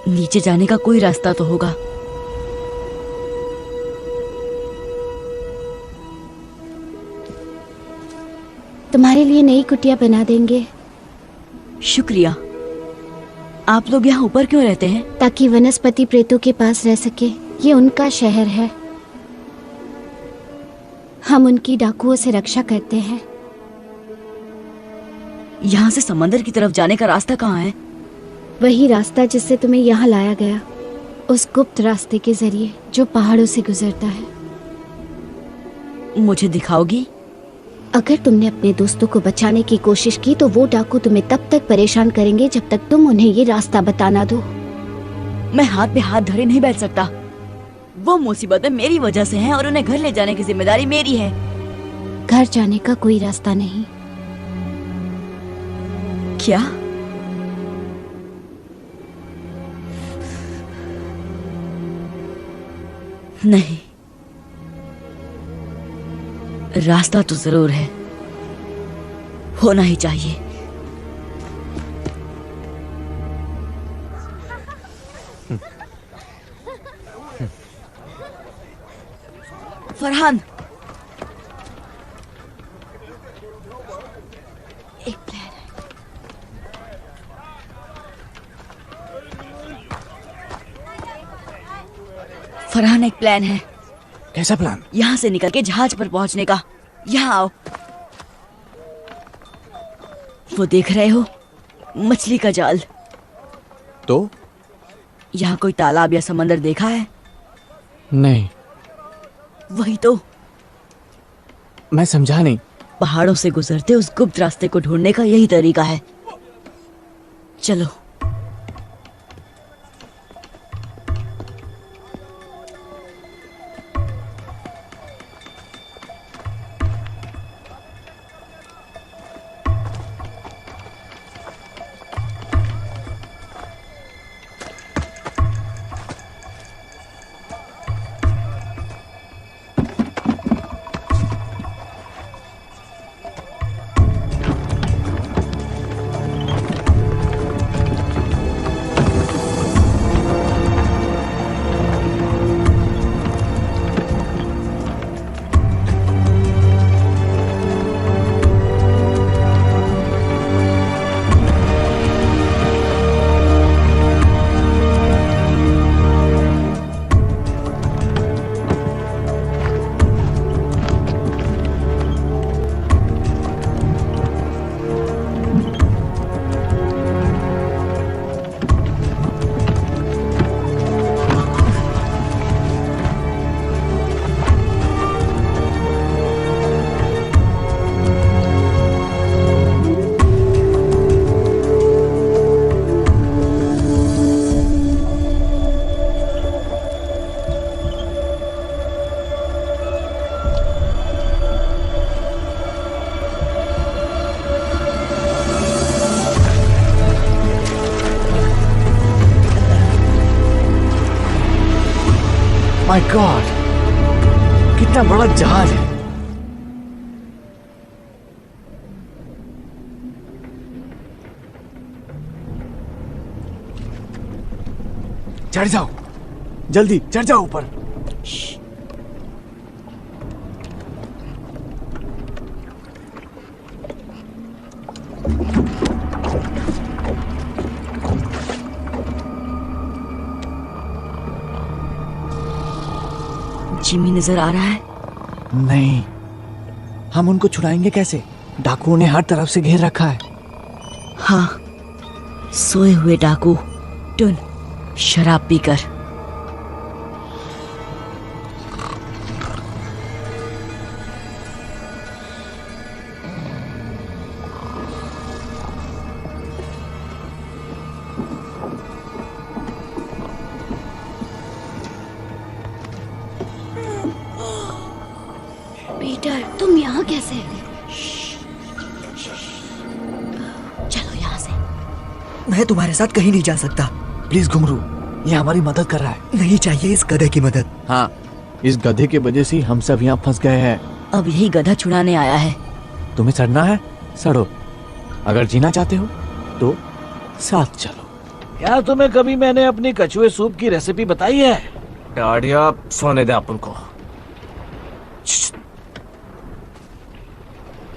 [SPEAKER 8] नीचे जाने का कोई रास्ता तो होगा।
[SPEAKER 4] तुम्हारे लिए नई कुटिया बना देंगे।
[SPEAKER 8] शुक्रिया। आप लोग यहाँ ऊपर क्यों रहते हैं?
[SPEAKER 4] ताकि वनस्पति प्रेतों के पास रह सके। ये उनका शहर है। हम उनकी डाकुओं से रक्षा करते हैं।
[SPEAKER 8] यहाँ से समंदर की तरफ जाने का रास्ता कहाँ है?
[SPEAKER 4] वही रास्ता जिससे तुम्हें यहाँ लाया गया, उस गुप्त रास्ते के जरिए जो पहाड़ों से गुजरता है।
[SPEAKER 8] मुझे दिखाओगी?
[SPEAKER 4] अगर तुमने अपने दोस्तों को बचाने की कोशिश की तो वो डाकू तुम्हें तब तक परेशान करेंगे जब तक तुम उन्हें ये रास्ता बता ना दो।
[SPEAKER 8] मैं हाथ पे हाथ धरे नहीं बैठ सकता। वो मुसीबतें मेरी वजह से हैं और उन्हें घर ले जाने की जिम्मेदारी मेरी है।
[SPEAKER 4] घर जाने का कोई रास्ता नहीं।
[SPEAKER 8] क्या? नहीं, रास्ता तो जरूर है, होना ही चाहिए। फरहान, एक प्लान है। फरहान, एक प्लान है।
[SPEAKER 11] कैसा प्लान?
[SPEAKER 8] यहाँ से निकल के जहाज पर पहुंचने का। यहाँ आओ। वो देख रहे हो, मछली का जाल।
[SPEAKER 11] तो
[SPEAKER 8] यहाँ कोई तालाब या समंदर देखा है?
[SPEAKER 11] नहीं।
[SPEAKER 8] वही तो।
[SPEAKER 11] मैं समझा नहीं।
[SPEAKER 8] पहाड़ों से गुजरते उस गुप्त रास्ते को ढूंढने का यही तरीका है। चलो।
[SPEAKER 11] माय गॉड, कितना बड़ा जहाज है।
[SPEAKER 9] चढ़ जाओ, जल्दी चढ़ जाओ ऊपर।
[SPEAKER 8] जिमी नजर आ रहा है?
[SPEAKER 11] नहीं, हम उनको छुड़ाएंगे कैसे? डाकुओं ने हर तरफ से घेर रखा है।
[SPEAKER 8] हाँ, सोए हुए डाकू। टुन, शराब पीकर।
[SPEAKER 4] पीटर, तुम यहाँ कैसे?
[SPEAKER 8] चलो यहाँ से।
[SPEAKER 7] मैं तुम्हारे साथ कहीं नहीं जा सकता।
[SPEAKER 11] प्लीज घुंघरू, ये हमारी मदद कर रहा है।
[SPEAKER 7] नहीं चाहिए इस गधे की मदद।
[SPEAKER 11] हाँ, इस गधे के वजह से ही हम सब यहाँ फंस गए हैं।
[SPEAKER 8] अब यही गधा छुड़ाने आया है।
[SPEAKER 11] तुम्हें सड़ना है, सड़ो। अगर जीना चाहते हो तो साथ चलो।
[SPEAKER 3] क्या तुम्हें कभी मैंने अपनी कछुए सूप की रेसिपी बताई है?
[SPEAKER 2] डाडिया सोने दे अपन को।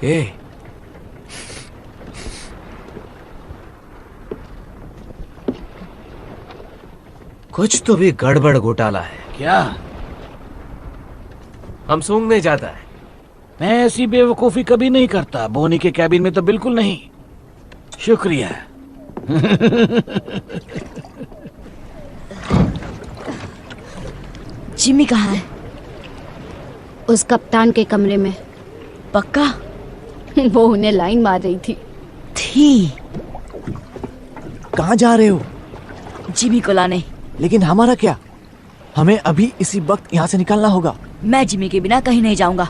[SPEAKER 2] ए कुछ तो भी गड़बड़ घोटाला है।
[SPEAKER 3] क्या?
[SPEAKER 2] हम सूंघने जाता है।
[SPEAKER 3] मैं ऐसी बेवकूफी कभी नहीं करता। बोनी के कैबिन में तो बिल्कुल नहीं। शुक्रिया।
[SPEAKER 8] जिमी कहाँ है?
[SPEAKER 4] उस कप्तान के कमरे में।
[SPEAKER 8] पक्का?
[SPEAKER 4] वो उन्हें लाइन मार रही थी।
[SPEAKER 11] कहाँ जा रहे हो?
[SPEAKER 8] जिमी को लाने।
[SPEAKER 11] लेकिन हमारा क्या? हमें अभी इसी वक्त यहाँ से निकलना होगा।
[SPEAKER 8] मैं जिमी के बिना कहीं नहीं जाऊंगा।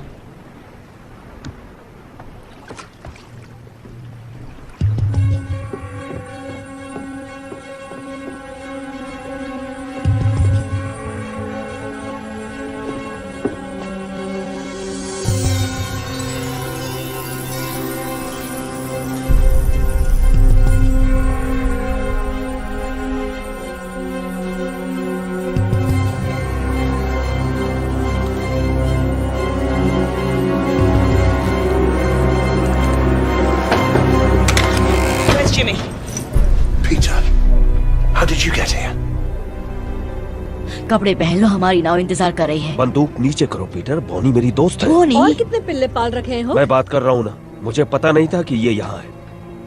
[SPEAKER 8] कपड़े पहन लो, हमारी नाव इंतजार कर रही है।
[SPEAKER 6] बंदूक नीचे करो पीटर, बॉनी मेरी दोस्त है।
[SPEAKER 8] बॉनी?
[SPEAKER 1] और कितने पिल्ले पाल रखे हो?
[SPEAKER 6] मैं बात कर रहा हूँ ना, मुझे पता नहीं था कि ये यहाँ है।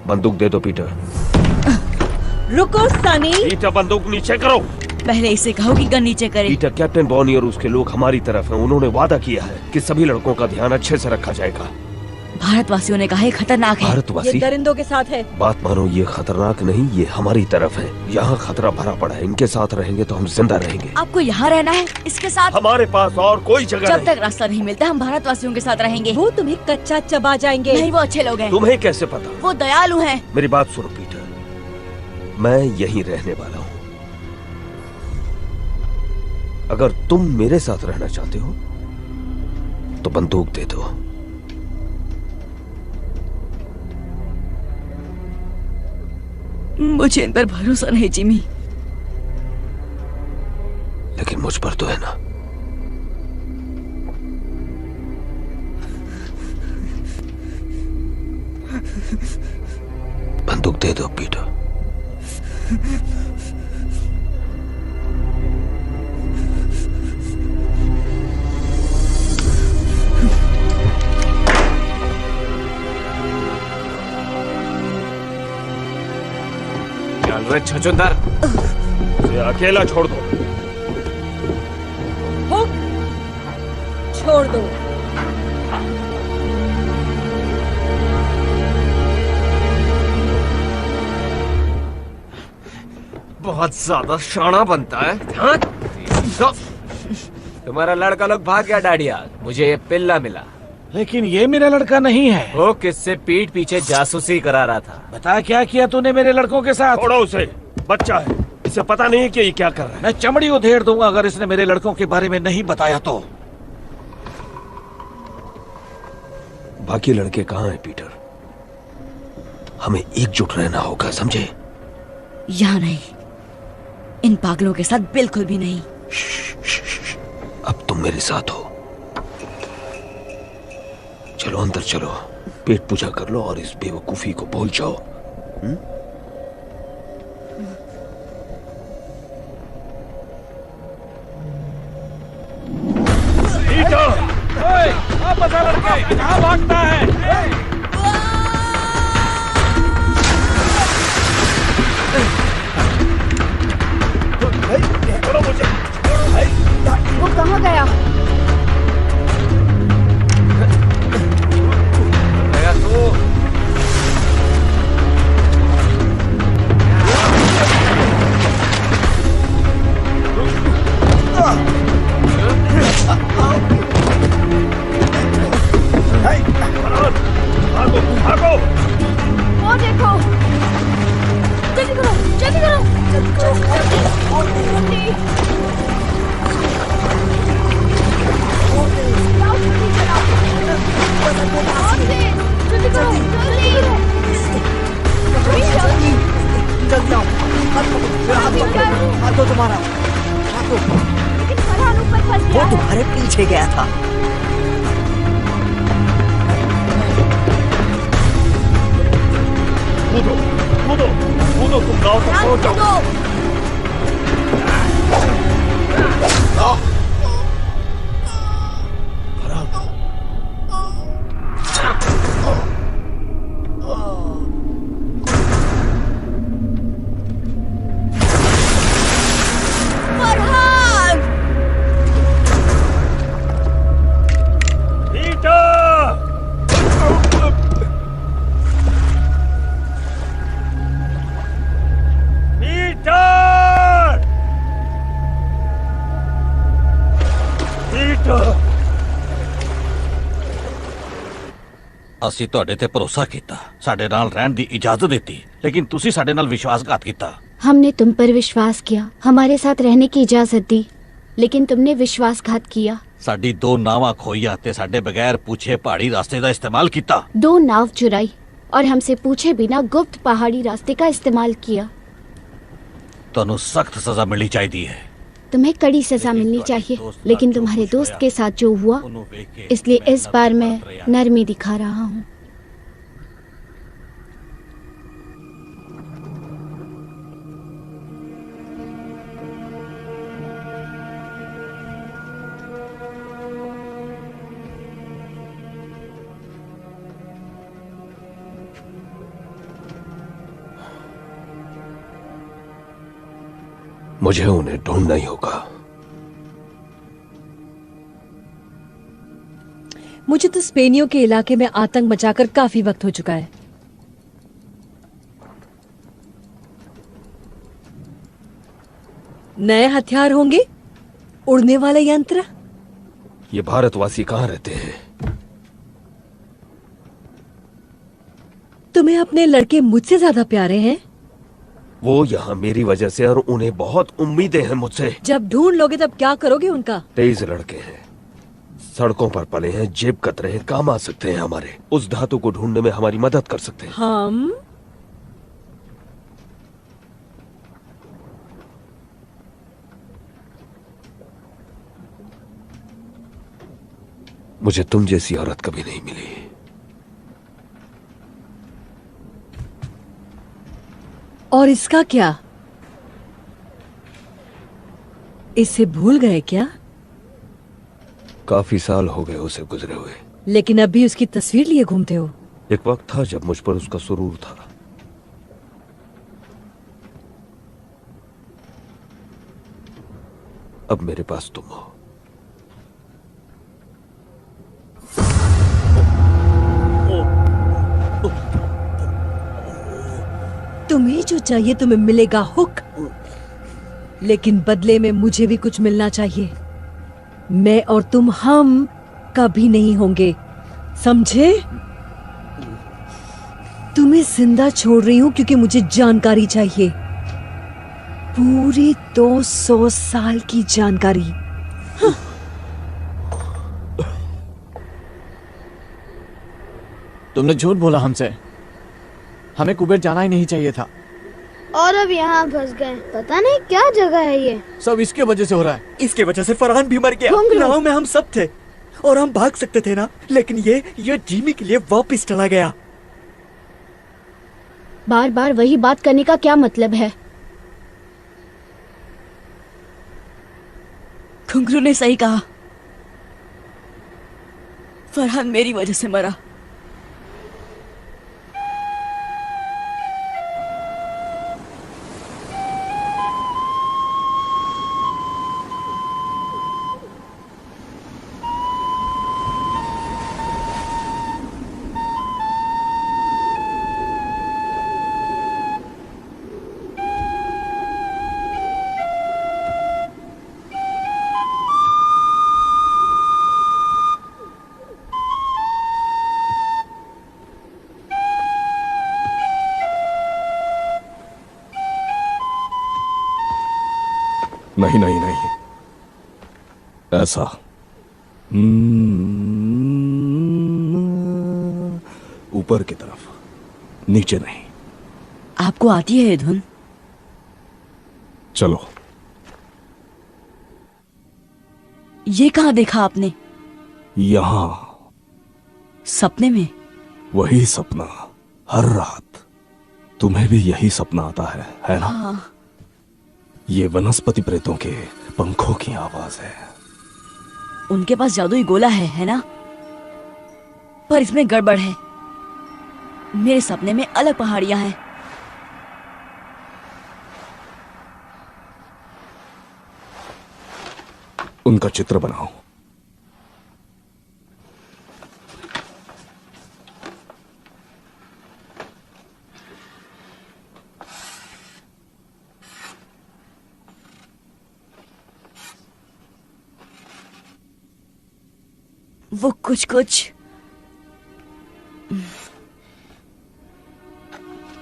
[SPEAKER 6] बंदूक दे दो पीटर।
[SPEAKER 1] रुको सनी।
[SPEAKER 6] पीटर बंदूक नीचे करो।
[SPEAKER 8] पहले इसे कहो कि गन नीचे करे।
[SPEAKER 6] पीटर, कैप्टन बॉनी और उसके लोग हमारी तरफ हैं। उन्होंने वादा किया है कि सभी लड़कों का ध्यान अच्छे से रखा जाएगा।
[SPEAKER 8] भारतवासियों ने कहा है खतरनाक है।
[SPEAKER 6] भारतवासी?
[SPEAKER 1] ये दरिंदों के साथ है।
[SPEAKER 6] बात मानो, ये खतरनाक नहीं, ये हमारी तरफ है। यहाँ खतरा भरा पड़ा है। इनके साथ रहेंगे तो हम जिंदा रहेंगे।
[SPEAKER 8] आपको यहाँ रहना है इसके साथ?
[SPEAKER 6] हमारे पास और कोई जगह
[SPEAKER 8] जब
[SPEAKER 6] नहीं।
[SPEAKER 8] तक रास्ता नहीं मिलता हम भारतवासियों के साथ रहेंगे।
[SPEAKER 1] वो तुम्हें कच्चा चबा जाएंगे।
[SPEAKER 8] नहीं, वो अच्छे लोग हैं।
[SPEAKER 6] तुम्हें कैसे पता?
[SPEAKER 8] वो दयालु हैं।
[SPEAKER 6] मेरी बात सुनो पीटर, मैं यहीं रहने वाला हूँ। अगर तुम मेरे साथ रहना चाहते हो तो बंदूक दे दो।
[SPEAKER 8] मुझे इन पर भरोसा नहीं जिमी।
[SPEAKER 6] लेकिन मुझ पर तो है ना। बंदूक दे दो पीटर।
[SPEAKER 2] चल रे छछूंदर,
[SPEAKER 6] इसे अकेला छोड़ दो।
[SPEAKER 1] हुक, छोड़ दो।
[SPEAKER 2] बहुत ज्यादा शाना बनता है। हाँ? तुम्हारा लड़का लोग भाग गया डाडिया। मुझे ये पिल्ला मिला।
[SPEAKER 3] लेकिन ये मेरा लड़का नहीं है।
[SPEAKER 2] वो किससे पीठ पीछे जासूसी करा रहा था।
[SPEAKER 3] बता क्या किया तूने मेरे लड़कों के साथ?
[SPEAKER 6] छोड़ो उसे, बच्चा है, इसे पता नहीं है कि ये क्या कर रहा है।
[SPEAKER 3] मैं चमड़ी उधेड़ दूंगा अगर इसने मेरे लड़कों के बारे में नहीं बताया तो।
[SPEAKER 6] बाकी लड़के कहाँ हैं पीटर? हमें एकजुट रहना होगा, समझे?
[SPEAKER 8] यहाँ नहीं, इन पागलों के साथ बिल्कुल भी नहीं।
[SPEAKER 6] अब तुम मेरे साथ हो। चलो अंदर चलो, पेट पूजा कर लो और इस बेवकूफी को भूल जाओ।
[SPEAKER 3] बता लड़के, कहाँ भागता है?
[SPEAKER 4] वो कहाँ गया?
[SPEAKER 7] डाकू।
[SPEAKER 4] लेकिन फरहान ऊपर फंस गया
[SPEAKER 7] वो
[SPEAKER 4] है।
[SPEAKER 7] तुम्हारे पीछे गया था।
[SPEAKER 6] कूदो कूदो कूदो, तुम गांव तक पहुंच जाओ।
[SPEAKER 3] ਅਸੀਂ ਤੁਹਾਡੇ ਤੇ ਭਰੋਸਾ ਕੀਤਾ, ਸਾਡੇ ਨਾਲ ਰਹਿਣ ਦੀ ਇਜਾਜ਼ਤ ਦਿੱਤੀ, ਲੇਕਿਨ ਤੁਸੀਂ ਸਾਡੇ ਨਾਲ ਵਿਸ਼ਵਾਸਘਾਤ ਕੀਤਾ।
[SPEAKER 4] हमने तुम पर विश्वास किया, हमारे साथ रहने की इजाजत दी, लेकिन तुमने विश्वासघात किया।
[SPEAKER 3] ਸਾਡੀ ਦੋ ਨਾਵਾਂ ਖੋਈਆਂ ਤੇ ਸਾਡੇ ਬਗੈਰ ਪੁੱਛੇ ਪਹਾੜੀ रास्ते ਦਾ इस्तेमाल ਕੀਤਾ।
[SPEAKER 4] 2 नाव चुराई और हमसे पूछे बिना गुप्त पहाड़ी रास्ते का इस्तेमाल किया।
[SPEAKER 3] ਤੁਹਾਨੂੰ सख्त सजा मिलनी चाहिए है।
[SPEAKER 4] तुम्हें कड़ी सजा मिलनी चाहिए, लेकिन तुम्हारे दोस्त के साथ जो हुआ, इसलिए इस बार मैं नरमी दिखा रहा हूँ।
[SPEAKER 6] मुझे उन्हें ढूंढना ही होगा।
[SPEAKER 1] मुझे तो स्पेनियों के इलाके में आतंक मचाकर काफी वक्त हो चुका है। नए हथियार होंगे, उड़ने वाले यंत्र।
[SPEAKER 6] ये भारतवासी कहाँ रहते हैं?
[SPEAKER 1] तुम्हें अपने लड़के मुझसे ज्यादा प्यारे हैं।
[SPEAKER 6] वो यहाँ मेरी वजह से, और उन्हें बहुत उम्मीदें हैं मुझसे।
[SPEAKER 1] जब ढूंढ लोगे तब क्या करोगे उनका?
[SPEAKER 6] तेज लड़के हैं, सड़कों पर पले हैं, जेब कतरे हैं, काम आ सकते हैं हमारे। उस धातु को ढूंढने में हमारी मदद कर सकते हैं।
[SPEAKER 1] हम
[SPEAKER 6] मुझे तुम जैसी औरत कभी नहीं मिली।
[SPEAKER 1] और इसका क्या? इसे भूल गए क्या?
[SPEAKER 6] काफी साल हो गए उसे गुजरे हुए,
[SPEAKER 1] लेकिन अब भी उसकी तस्वीर लिए घूमते हो।
[SPEAKER 6] एक वक्त था जब मुझ पर उसका सुरूर था। अब मेरे पास तुम हो।
[SPEAKER 1] तुम्हें जो चाहिए तुम्हें मिलेगा हुक, लेकिन बदले में मुझे भी कुछ मिलना चाहिए। मैं और तुम हम कभी नहीं होंगे, समझे? तुम्हें जिंदा छोड़ रही हूं क्योंकि मुझे जानकारी चाहिए, पूरी 200 साल की जानकारी। हाँ।
[SPEAKER 11] तुमने झूठ बोला हमसे, हमें कुबेर जाना ही नहीं चाहिए था।
[SPEAKER 10] और अब यहाँ फंस गए, पता नहीं क्या जगह है ये।
[SPEAKER 11] सब इसके वजह से हो रहा है।
[SPEAKER 7] इसके वजह से फरहान भी मर गया। नाव में हम सब थे और हम भाग सकते थे ना, लेकिन ये जीने के लिए वापस चला गया।
[SPEAKER 4] बार बार वही बात करने का क्या मतलब है?
[SPEAKER 8] घुंघरू ने सही कहा, फरहान मेरी वजह से मरा।
[SPEAKER 5] नहीं नहीं नहीं, ऐसा ऊपर की तरफ, नीचे नहीं।
[SPEAKER 8] आपको आती है ये धुन?
[SPEAKER 5] चलो।
[SPEAKER 8] ये कहाँ देखा आपने?
[SPEAKER 5] यहाँ।
[SPEAKER 8] सपने में?
[SPEAKER 5] वही सपना, हर रात। तुम्हें भी यही सपना आता है ना?
[SPEAKER 8] हाँ।
[SPEAKER 5] ये वनस्पति प्रेतों के पंखों की आवाज है।
[SPEAKER 8] उनके पास जादुई गोला है ना? पर इसमें गड़बड़ है। मेरे सपने में अलग पहाड़ियां हैं।
[SPEAKER 5] उनका चित्र बनाओ।
[SPEAKER 8] वो कुछ कुछ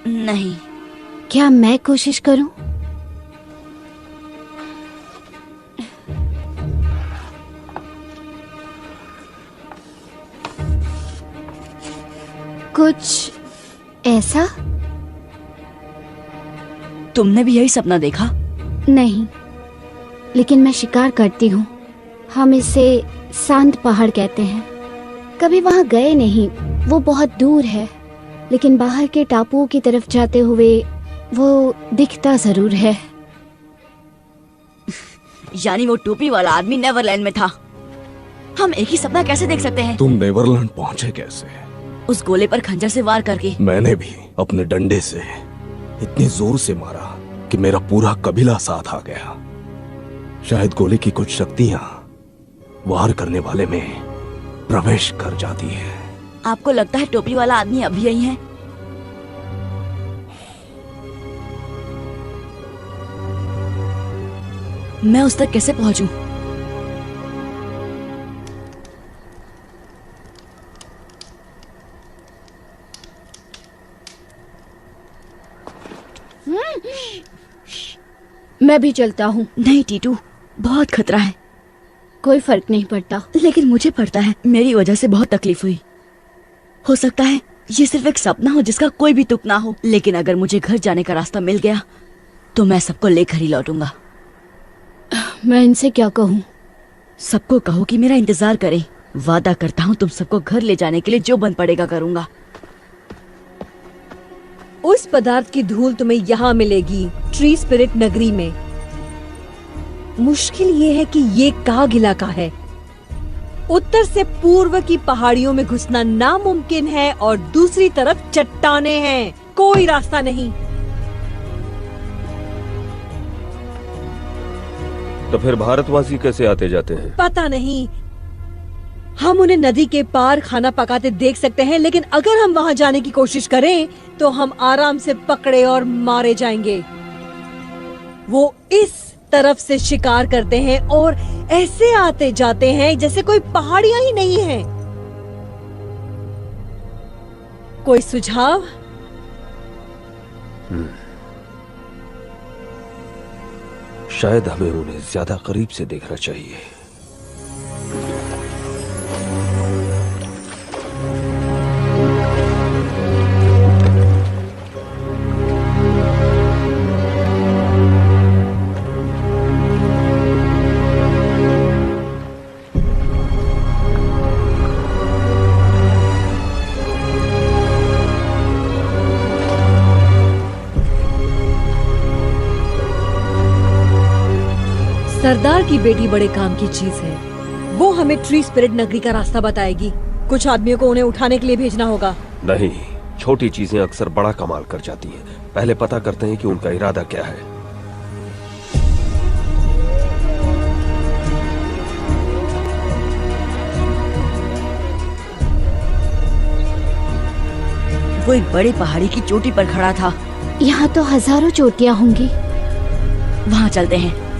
[SPEAKER 8] नहीं।
[SPEAKER 4] क्या मैं कोशिश करूं? कुछ ऐसा?
[SPEAKER 8] तुमने भी यही सपना देखा?
[SPEAKER 4] नहीं, लेकिन मैं शिकार करती हूँ। हम इसे शांत पहाड़ कहते हैं। कभी वहाँ गए नहीं, वो बहुत दूर है, लेकिन बाहर के टापुओं की तरफ जाते हुए वो दिखता जरूर है।
[SPEAKER 8] यानी वो टोपी वाला आदमी नेवरलैंड में था। हम एक ही सपना कैसे देख सकते हैं?
[SPEAKER 5] तुम नेवरलैंड पहुंचे कैसे?
[SPEAKER 8] उस गोले पर खंजर से वार करके।
[SPEAKER 5] मैंने भी अपने डंडे से इतनी जोर से मारा कि मेरा पूरा कबीला साथ आ गया। शायद गोले की कुछ शक्तियां वार करने वाले में प्रवेश कर जाती है।
[SPEAKER 8] आपको लगता है टोपी वाला आदमी अभी यही है? मैं उस तक कैसे पहुंचूं?
[SPEAKER 4] मैं भी चलता हूँ।
[SPEAKER 8] नहीं टीटू, बहुत खतरा है।
[SPEAKER 4] कोई फर्क नहीं पड़ता।
[SPEAKER 8] लेकिन मुझे पड़ता है। मेरी वजह से बहुत तकलीफ हुई। हो सकता है ये सिर्फ एक सपना हो जिसका कोई भी तुक ना हो, लेकिन अगर मुझे घर जाने का रास्ता मिल गया तो मैं सबको लेकर ही लौटूंगा।
[SPEAKER 4] मैं इनसे क्या कहूँ?
[SPEAKER 8] सबको कहो कि मेरा इंतजार करें। वादा करता हूँ तुम सबको घर ले जाने के लिए जो बन पड़ेगा करूंगा।
[SPEAKER 1] उस पदार्थ की धूल तुम्हें यहाँ मिलेगी, ट्री स्पिरिट नगरी में। मुश्किल ये है कि ये काग इलाका है। उत्तर से पूर्व की पहाड़ियों में घुसना नामुमकिन है और दूसरी तरफ चट्टानें हैं। कोई रास्ता नहीं।
[SPEAKER 6] तो फिर भारतवासी कैसे आते जाते हैं?
[SPEAKER 1] पता नहीं। हम उन्हें नदी के पार खाना पकाते देख सकते हैं, लेकिन अगर हम वहां जाने की कोशिश करें तो हम आराम से पकड़े और मारे जाएंगे। वो इस तरफ से शिकार करते हैं और ऐसे आते जाते हैं जैसे कोई पहाड़ियां ही नहीं है। कोई सुझाव?
[SPEAKER 6] शायद हमें उन्हें ज्यादा करीब से देखना चाहिए।
[SPEAKER 1] सरदार की बेटी बड़े काम की चीज है। वो हमें ट्री स्पिरिट नगरी का रास्ता बताएगी। कुछ आदमियों को उन्हें उठाने के लिए भेजना होगा।
[SPEAKER 6] नहीं, छोटी चीजें अक्सर बड़ा कमाल कर जाती हैं। पहले पता करते हैं कि उनका इरादा क्या है।
[SPEAKER 8] वो एक बड़ी पहाड़ी की चोटी पर खड़ा था।
[SPEAKER 4] यहाँ तो हजारों चोटियां होंगी।
[SPEAKER 8] वहाँ चलते हैं।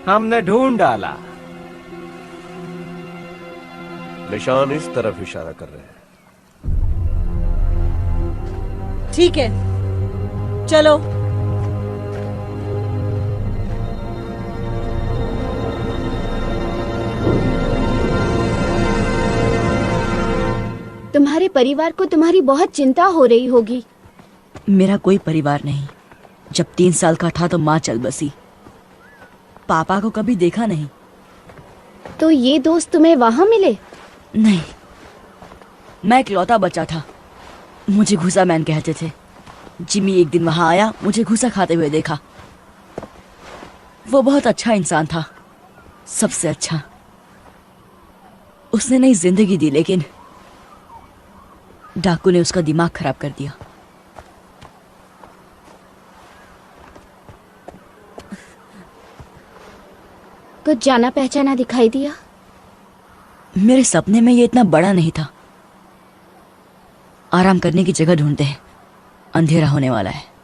[SPEAKER 2] हमने ढूंढ डाला।
[SPEAKER 6] निशान इस तरफ इशारा कर रहे हैं।
[SPEAKER 1] ठीक है, चलो।
[SPEAKER 4] तुम्हारे परिवार को तुम्हारी बहुत चिंता हो रही होगी।
[SPEAKER 8] मेरा कोई परिवार नहीं। जब 3 साल का था तो माँ चल बसी। पापा को कभी देखा नहीं।
[SPEAKER 4] तो ये दोस्त तुम्हें वहां मिले?
[SPEAKER 8] नहीं, मैं इकलौता बच्चा था। मुझे घुसा मैन कहते थे। जिमी एक दिन वहां आया, मुझे घुसा खाते हुए देखा। वो बहुत अच्छा इंसान था, सबसे अच्छा। उसने नई जिंदगी दी, लेकिन डाकू ने उसका दिमाग खराब कर दिया।
[SPEAKER 4] कुछ जाना पहचाना दिखाई दिया?
[SPEAKER 8] मेरे सपने में ये इतना बड़ा नहीं था। आराम करने की जगह ढूंढते हैं, अंधेरा होने वाला है।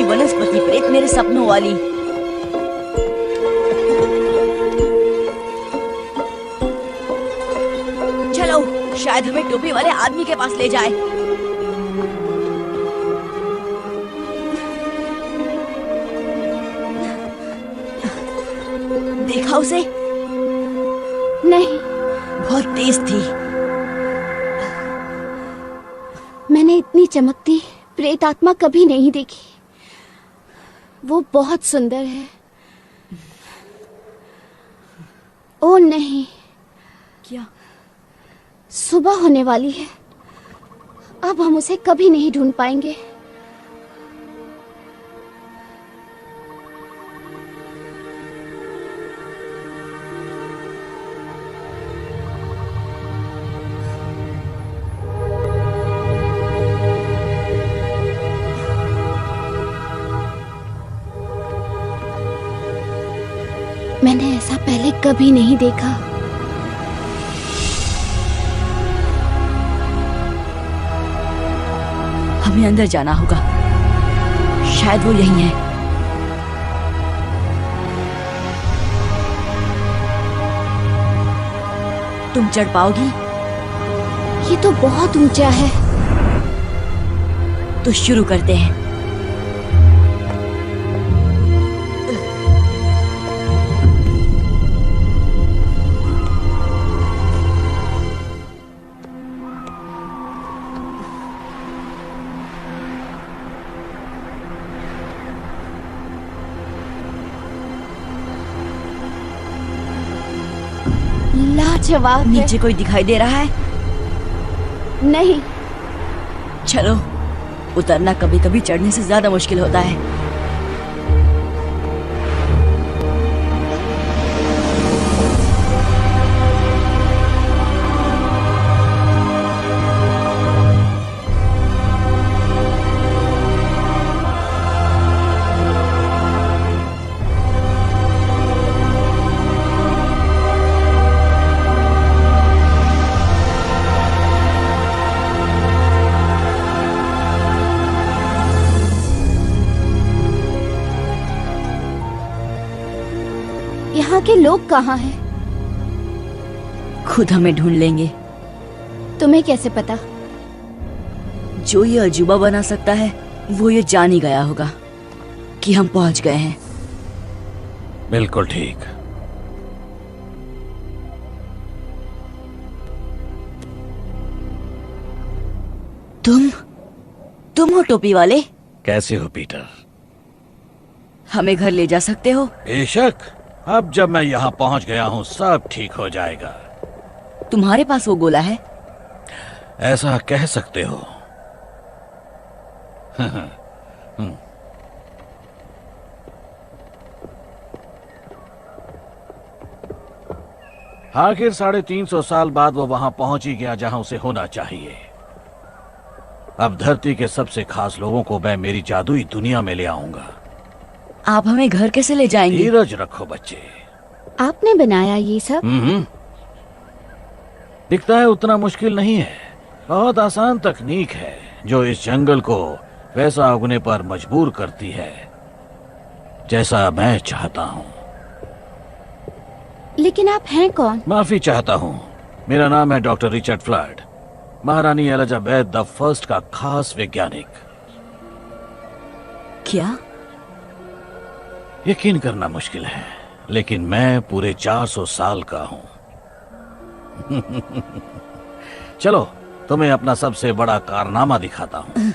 [SPEAKER 8] वनस्पति प्रेत मेरे सपनों वाली। चलो, शायद हमें टोपी वाले आदमी के पास ले जाए। देखा उसे?
[SPEAKER 4] नहीं।
[SPEAKER 8] बहुत तेज थी।
[SPEAKER 4] मैंने इतनी चमकती प्रेत आत्मा कभी नहीं देखी। वो बहुत सुंदर है। ओ नहीं।
[SPEAKER 8] क्या?
[SPEAKER 4] सुबह होने वाली है। अब हम उसे कभी नहीं ढूंढ पाएंगे। मैंने ऐसा पहले कभी नहीं देखा।
[SPEAKER 8] हमें अंदर जाना होगा। शायद वो यहीं है। तुम चढ़ पाओगी?
[SPEAKER 4] ये तो बहुत ऊंचा है।
[SPEAKER 8] तो शुरू करते हैं।
[SPEAKER 4] लाजवाब।
[SPEAKER 8] नीचे कोई दिखाई दे रहा है?
[SPEAKER 4] नहीं।
[SPEAKER 8] चलो, उतरना कभी कभी चढ़ने से ज्यादा मुश्किल होता है।
[SPEAKER 4] यहाँ के लोग कहाँ हैं?
[SPEAKER 8] खुद हमें ढूंढ लेंगे।
[SPEAKER 4] तुम्हें कैसे पता?
[SPEAKER 8] जो ये अजूबा बना सकता है वो ये जान ही गया होगा कि हम पहुंच गए हैं।
[SPEAKER 3] बिल्कुल ठीक।
[SPEAKER 8] तुम हो टोपी वाले?
[SPEAKER 3] कैसे हो पीटर?
[SPEAKER 8] हमें घर ले जा सकते हो?
[SPEAKER 3] बेशक। अब जब मैं यहाँ पहुँच गया हूँ सब ठीक हो जाएगा।
[SPEAKER 8] तुम्हारे पास वो गोला है?
[SPEAKER 3] ऐसा कह सकते हो। आखिर 350 साल बाद वो वहां पहुंच ही गया जहां उसे होना चाहिए। अब धरती के सबसे खास लोगों को मैं मेरी जादुई दुनिया में ले आऊंगा।
[SPEAKER 8] आप हमें घर कैसे ले जाएंगे?
[SPEAKER 3] धीरज रखो बच्चे।
[SPEAKER 4] आपने बनाया ये सब?
[SPEAKER 3] दिखता है उतना मुश्किल नहीं है। बहुत आसान तकनीक है जो इस जंगल को वैसा उगने पर मजबूर करती है जैसा मैं चाहता हूँ।
[SPEAKER 4] लेकिन आप हैं कौन?
[SPEAKER 3] माफी चाहता हूँ। मेरा नाम है डॉक्टर रिचर्ड फ्लड, महारानी एलिजाबेथ द फर्स्ट का खास वैज्ञानिक।
[SPEAKER 8] क्या?
[SPEAKER 3] यकीन करना मुश्किल है लेकिन मैं पूरे 400 साल का हूँ। चलो तुम्हें अपना सबसे बड़ा कारनामा दिखाता हूँ।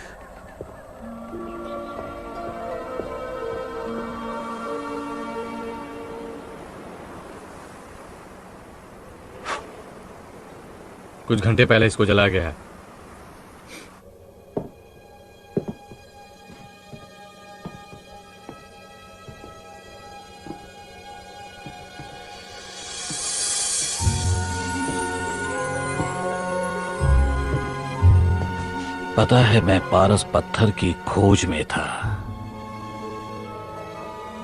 [SPEAKER 11] कुछ घंटे पहले इसको जला गया है।
[SPEAKER 3] पता है मैं पारस पत्थर की खोज में था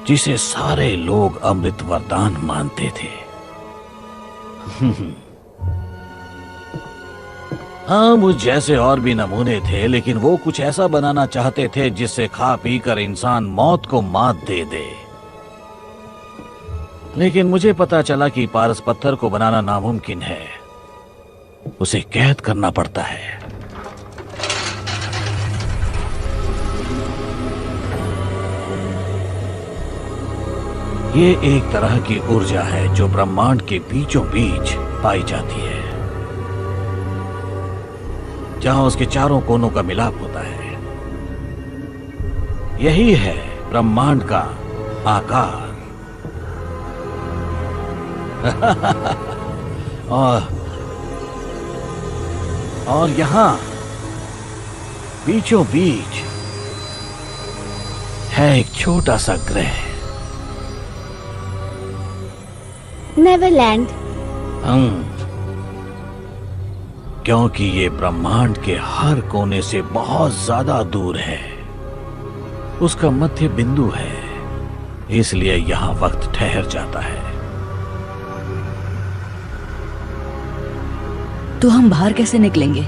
[SPEAKER 3] जिसे सारे लोग अमृत वरदान मानते थे। हाँ, मुझ जैसे और भी नमूने थे लेकिन वो कुछ ऐसा बनाना चाहते थे जिससे खा पी कर इंसान मौत को मात दे दे। लेकिन मुझे पता चला कि पारस पत्थर को बनाना नामुमकिन है, उसे कैद करना पड़ता है। ये एक तरह की ऊर्जा है जो ब्रह्मांड के बीचों बीच पाई जाती है, जहां उसके चारों कोनों का मिलाप होता है। यही है ब्रह्मांड का आकार। और यहां बीचों बीच है एक छोटा सा ग्रह,
[SPEAKER 4] नेवरलैंड।
[SPEAKER 3] क्योंकि ये ब्रह्मांड के हर कोने से बहुत ज्यादा दूर है, उसका मध्य बिंदु है, इसलिए यहां वक्त ठहर जाता है।
[SPEAKER 8] तो हम बाहर कैसे निकलेंगे?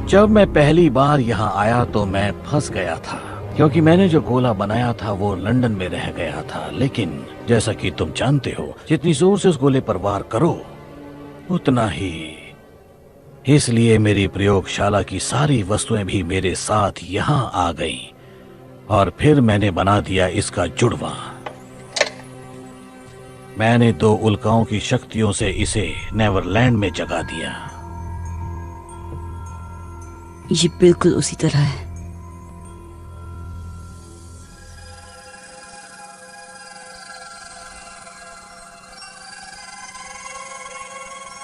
[SPEAKER 3] जब मैं पहली बार यहाँ आया तो मैं फंस गया था क्योंकि मैंने जो गोला बनाया था वो लंदन में रह गया था। लेकिन जैसा कि तुम जानते हो, जितनी जोर से उस गोले पर वार करो उतना ही। इसलिए मेरी प्रयोगशाला की सारी वस्तुएं भी मेरे साथ यहाँ आ गईं और फिर मैंने बना दिया इसका जुड़वा। मैंने 2 उल्काओं की शक्तियों से इसे नेवरलैंड में जगा दिया।
[SPEAKER 8] ये बिल्कुल उसी तरह है।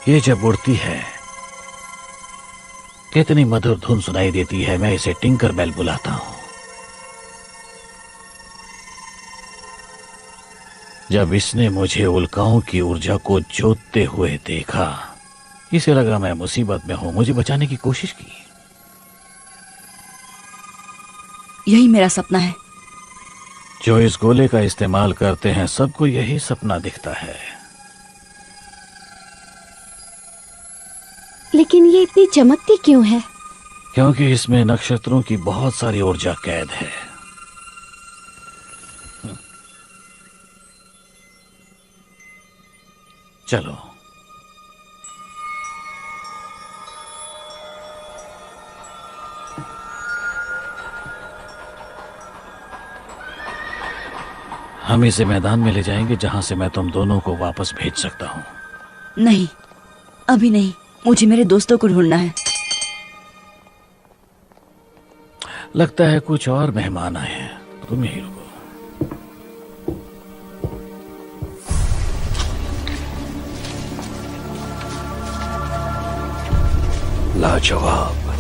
[SPEAKER 3] ये जब उड़ती है कितनी मधुर धुन सुनाई देती है। मैं इसे टिंकर बेल बुलाता हूं। जब इसने मुझे उल्काओं की ऊर्जा को जोतते हुए देखा, इसे लगा मैं मुसीबत में हूं, मुझे बचाने की कोशिश की।
[SPEAKER 8] यही मेरा सपना है।
[SPEAKER 3] जो इस गोले का इस्तेमाल करते हैं सबको यही सपना दिखता है।
[SPEAKER 4] लेकिन ये इतनी चमकती क्यों है?
[SPEAKER 3] क्योंकि इसमें नक्षत्रों की बहुत सारी ऊर्जा कैद है। चलो। हम इसे मैदान में ले जाएंगे जहां से मैं तुम दोनों को वापस भेज सकता हूं।
[SPEAKER 8] नहीं, अभी नहीं। मुझे मेरे दोस्तों को ढूंढना है।
[SPEAKER 3] लगता है कुछ और मेहमान आए हैं। तुम यहीं रुको।
[SPEAKER 2] लाजवाब।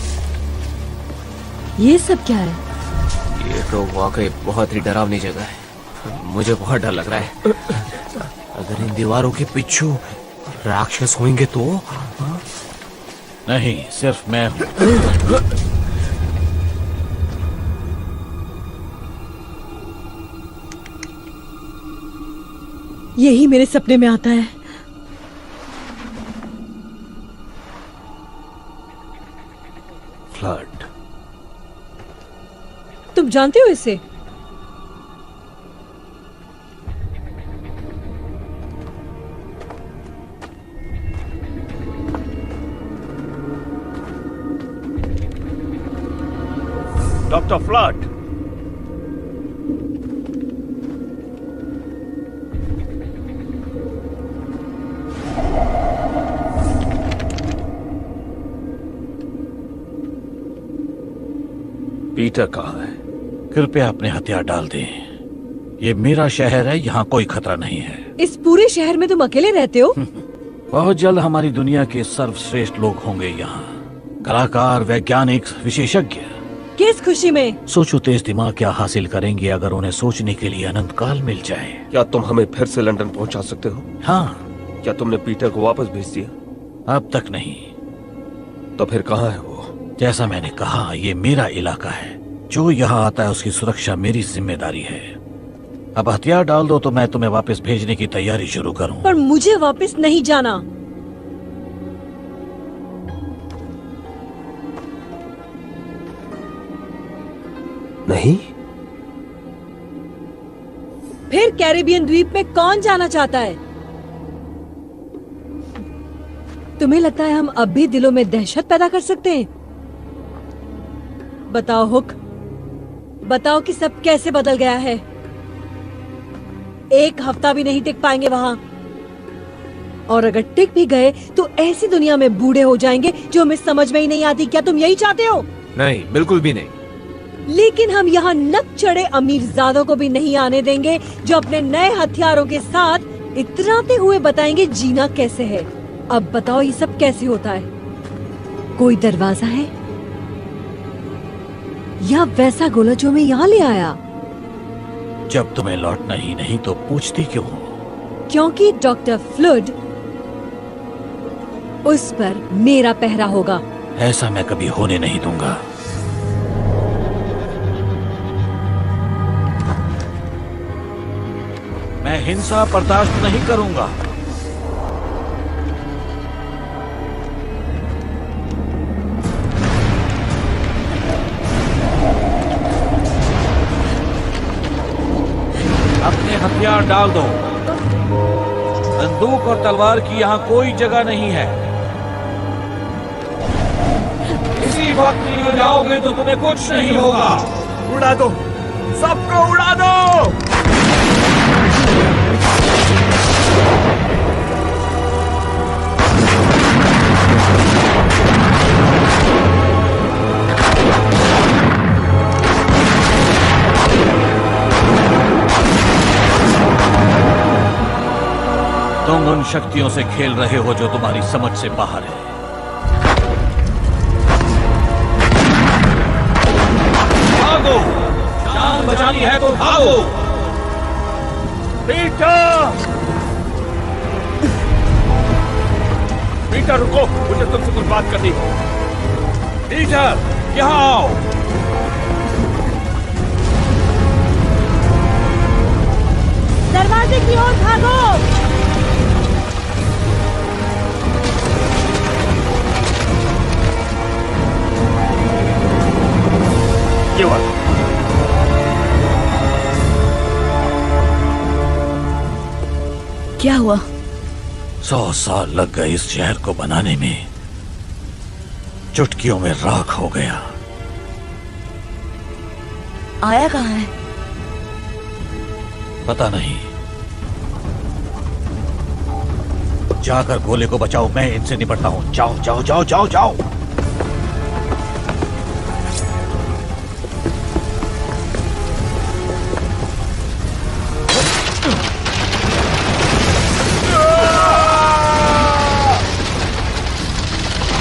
[SPEAKER 8] ये सब क्या है?
[SPEAKER 2] ये तो वाकई बहुत ही डरावनी जगह है। मुझे बहुत डर लग रहा है। अगर इन दीवारों के पीछे राक्षस होंगे तो?
[SPEAKER 3] नहीं, सिर्फ मैं हूं।
[SPEAKER 1] यही मेरे सपने में आता है।
[SPEAKER 2] फ्लड।
[SPEAKER 1] तुम जानते हो इसे?
[SPEAKER 6] Doctor flood.
[SPEAKER 3] पीटर कहाँ है? कृपया अपने हथियार डाल दें। ये मेरा शहर है, यहाँ कोई खतरा नहीं है।
[SPEAKER 1] इस पूरे शहर में तुम अकेले रहते हो?
[SPEAKER 3] बहुत जल्द हमारी दुनिया के सर्वश्रेष्ठ लोग होंगे यहाँ। कलाकार, वैज्ञानिक, विशेषज्ञ।
[SPEAKER 1] किस खुशी में?
[SPEAKER 3] सोचो तेज दिमाग क्या हासिल करेंगे अगर उन्हें सोचने के लिए अनंत काल मिल जाए।
[SPEAKER 6] क्या तुम हमें फिर से लंदन पहुंचा सकते हो?
[SPEAKER 3] हाँ।
[SPEAKER 6] क्या तुमने पीटर को वापस भेज दिया?
[SPEAKER 3] अब तक नहीं।
[SPEAKER 6] तो फिर कहाँ है वो?
[SPEAKER 3] जैसा मैंने कहा, ये मेरा इलाका है। जो यहाँ आता है उसकी सुरक्षा मेरी जिम्मेदारी है। अब हथियार डाल दो तो मैं तुम्हें वापस भेजने की तैयारी शुरू करूं।
[SPEAKER 1] पर मुझे वापस नहीं जाना।
[SPEAKER 2] नहीं?
[SPEAKER 1] फिर कैरेबियन द्वीप में कौन जाना चाहता है? तुम्हें लगता है हम अब भी दिलों में दहशत पैदा कर सकते हैं? बताओ हुक, बताओ कि सब कैसे बदल गया है। एक हफ्ता भी नहीं टिक पाएंगे वहां, और अगर टिक भी गए तो ऐसी दुनिया में बूढ़े हो जाएंगे जो हमें समझ में ही नहीं आती। क्या तुम यही चाहते हो?
[SPEAKER 2] नहीं, बिल्कुल भी नहीं।
[SPEAKER 1] लेकिन हम यहाँ नक चढ़े अमीरजादों को भी नहीं आने देंगे जो अपने नए हथियारों के साथ इतराते हुए बताएंगे जीना कैसे है। अब बताओ ये सब कैसे होता है? कोई दरवाजा है या वैसा गोला जो मैं यहाँ ले आया?
[SPEAKER 3] जब तुम्हें लौटना ही नहीं तो पूछती क्यों हो?
[SPEAKER 1] क्योंकि डॉक्टर फ्लड, उस पर मेरा पहरा होगा।
[SPEAKER 3] ऐसा मैं कभी होने नहीं दूंगा। मैं हिंसा बर्दाश्त नहीं करूंगा। अपने हथियार डाल दो। बंदूक और तलवार की यहाँ कोई जगह नहीं है। इसी वक्त नहीं जाओगे तो तुम्हें कुछ नहीं होगा।
[SPEAKER 2] उड़ा दो, सबको उड़ा दो।
[SPEAKER 3] तुम उन शक्तियों से खेल रहे हो जो तुम्हारी समझ से बाहर है। भागो, जान बचानी है तो भागो। पीटर!
[SPEAKER 6] पीटर रुको, मुझे तुमसे कुछ बात करनी है।
[SPEAKER 3] पीटर, यहाँ आओ।
[SPEAKER 1] दरवाजे की ओर भागो।
[SPEAKER 8] क्या हुआ?
[SPEAKER 3] 100 साल लग गए इस शहर को बनाने में, चुटकियों में राख हो गया।
[SPEAKER 8] आया कहाँ है?
[SPEAKER 3] पता नहीं। जाकर गोले को बचाओ, मैं इनसे निपटता हूं। जाओ जाओ जाओ जाओ जाओ।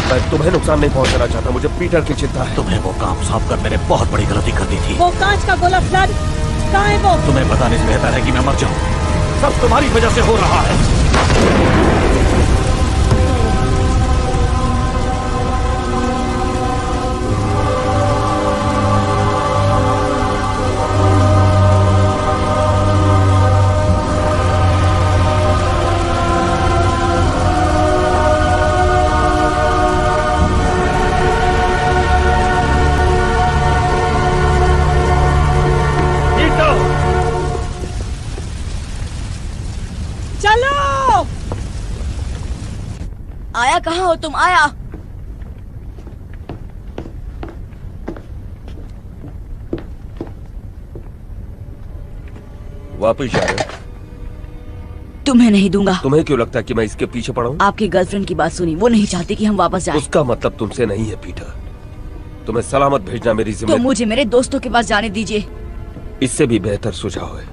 [SPEAKER 6] मैं तुम्हें नुकसान नहीं पहुंचाना चाहता, मुझे पीटर की चिंता है।
[SPEAKER 3] तुम्हें वो काम सौंप कर मैंने बहुत बड़ी गलती कर दी थी।
[SPEAKER 1] वो कांच का गोला फ्लड कहाँ है वो?
[SPEAKER 3] तुम्हें बताने से बेहतर है कि मैं मर जाऊं। सब तुम्हारी वजह से हो रहा है।
[SPEAKER 8] आया कहाँ हो तुम? आया।
[SPEAKER 6] वापिस जा रहे हो?
[SPEAKER 8] तुम्हें नहीं दूंगा।
[SPEAKER 6] तुम्हें क्यों लगता है कि मैं इसके पीछे पड़ा हूँ?
[SPEAKER 8] आपकी गर्लफ्रेंड की बात सुनी, वो नहीं चाहती कि हम वापस जाएं।
[SPEAKER 6] उसका मतलब तुमसे नहीं है पीटर। तुम्हें सलामत भेजना मेरी
[SPEAKER 8] तो
[SPEAKER 6] जिम्मेदारी।
[SPEAKER 8] मुझे मेरे दोस्तों के पास जाने दीजिए।
[SPEAKER 6] इससे भी बेहतर सुझाव है,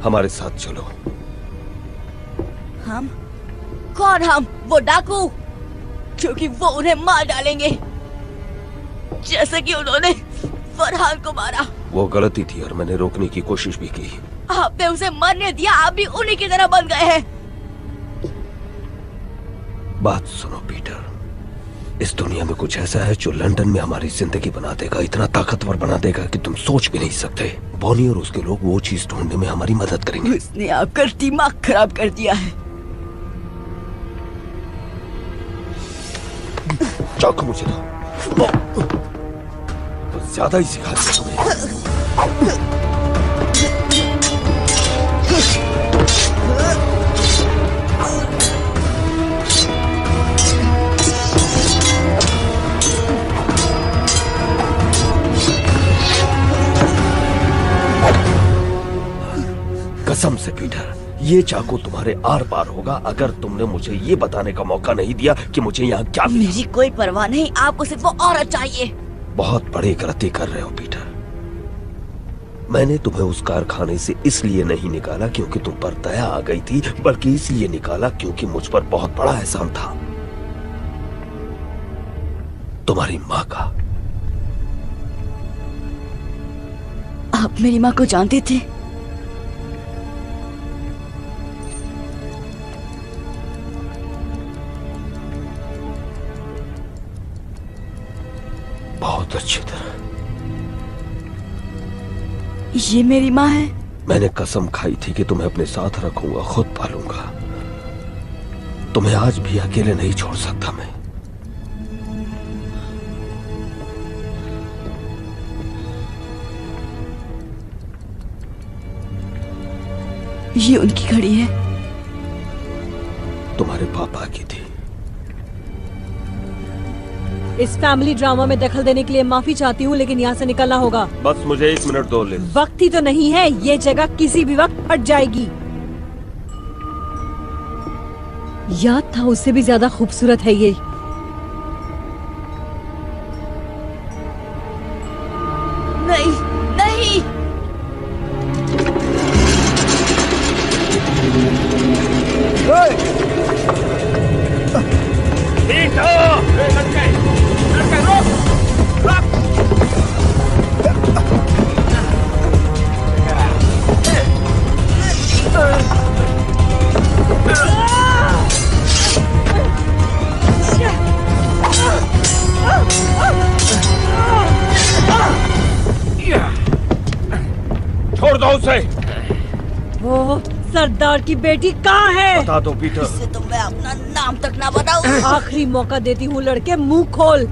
[SPEAKER 6] हमारे साथ चलो।
[SPEAKER 8] हम? कौन हम? वो डाकू, क्योंकि वो उन्हें मार डालेंगे जैसे कि उन्होंने फरहान को मारा।
[SPEAKER 6] वो गलती थी और मैंने रोकने की कोशिश भी की।
[SPEAKER 8] आपने उसे मरने दिया, आप भी उन्हीं की तरह बन गए हैं।
[SPEAKER 6] बात सुनो पीटर, इस दुनिया में कुछ ऐसा है जो लंदन में हमारी जिंदगी बना देगा, इतना ताकतवर बना देगा कि तुम सोच भी नहीं सकते। बॉनी और उसके लोग वो चीज ढूंढने में हमारी मदद करेंगे।
[SPEAKER 8] उसने आपका दिमाग खराब कर दिया है।
[SPEAKER 6] चाकू मुझे दो। तो ज्यादा ही सिखा दिया तुम्हें। कसम से पीटर, ये चाकू तुम्हारे आर पार होगा अगर तुमने मुझे ये बताने का मौका नहीं दिया कि मुझे यहाँ क्या मिला।
[SPEAKER 8] मेरी कोई परवाह नहीं, आपको सिर्फ वो औरत चाहिए।
[SPEAKER 6] बहुत बड़ी गलती कर रहे हो पीटर। मैंने तुम्हें उस कारखाने से इसलिए नहीं निकाला क्योंकि तुम पर दया आ गई थी, बल्कि इसलिए निकाला क्योंकि मुझ पर बहुत बड़ा एहसान था, तुम्हारी माँ का।
[SPEAKER 8] आप मेरी माँ को जानते थे?
[SPEAKER 6] बहुत अच्छी तरह।
[SPEAKER 8] ये मेरी माँ है।
[SPEAKER 6] मैंने कसम खाई थी कि तुम्हें अपने साथ रखूंगा, खुद पालूंगा। तुम्हें आज भी अकेले नहीं छोड़ सकता मैं।
[SPEAKER 8] ये उनकी घड़ी है।
[SPEAKER 6] तुम्हारे पापा की थी।
[SPEAKER 1] इस फैमिली ड्रामा में दखल देने के लिए माफी चाहती हूँ, लेकिन यहाँ से निकलना होगा।
[SPEAKER 6] बस मुझे 1 मिनट दो लिज।
[SPEAKER 1] वक्त ही तो नहीं है, ये जगह किसी भी वक्त फट जाएगी। याद था उससे भी ज्यादा खूबसूरत है ये।
[SPEAKER 8] नहीं नहीं,
[SPEAKER 6] छोड़ दो उसे।
[SPEAKER 1] वो सरदार की बेटी कहाँ है?
[SPEAKER 6] बता दो पीटर।
[SPEAKER 8] इससे तो मैं अपना नाम तक ना बताऊं।
[SPEAKER 1] आखिरी मौका देती हूँ लड़के, मुंह खोल।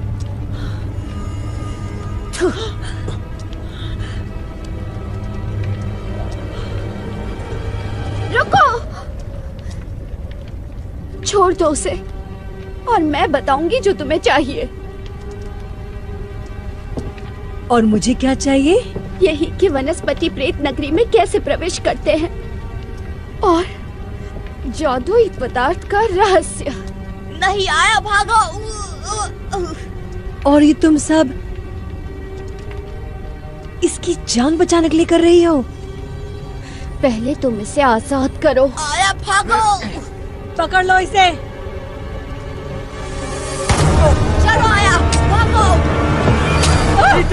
[SPEAKER 4] रुको। छोड़ दो उसे और मैं बताऊंगी जो तुम्हें चाहिए।
[SPEAKER 1] और मुझे क्या चाहिए?
[SPEAKER 4] यही कि वनस्पति प्रेत नगरी में कैसे प्रवेश करते हैं और जादुई पदार्थ का रहस्य।
[SPEAKER 8] नहीं आया, भागो।
[SPEAKER 1] और ये तुम सब इसकी जान बचाने के लिए कर रही हो?
[SPEAKER 4] पहले तुम इसे आजाद करो।
[SPEAKER 8] आया, भागो।
[SPEAKER 1] पकड़ लो इसे।
[SPEAKER 8] चलो आया, भागो।
[SPEAKER 4] नहीं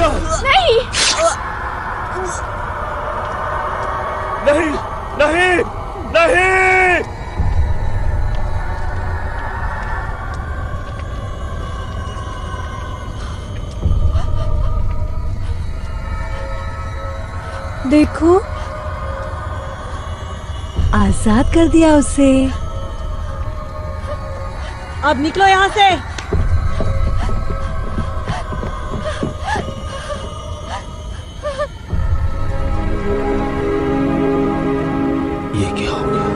[SPEAKER 6] नहीं नहीं नहीं।
[SPEAKER 1] देखो, आजाद कर दिया उसे। अब निकलो यहाँ से।
[SPEAKER 6] ये क्या हो गया?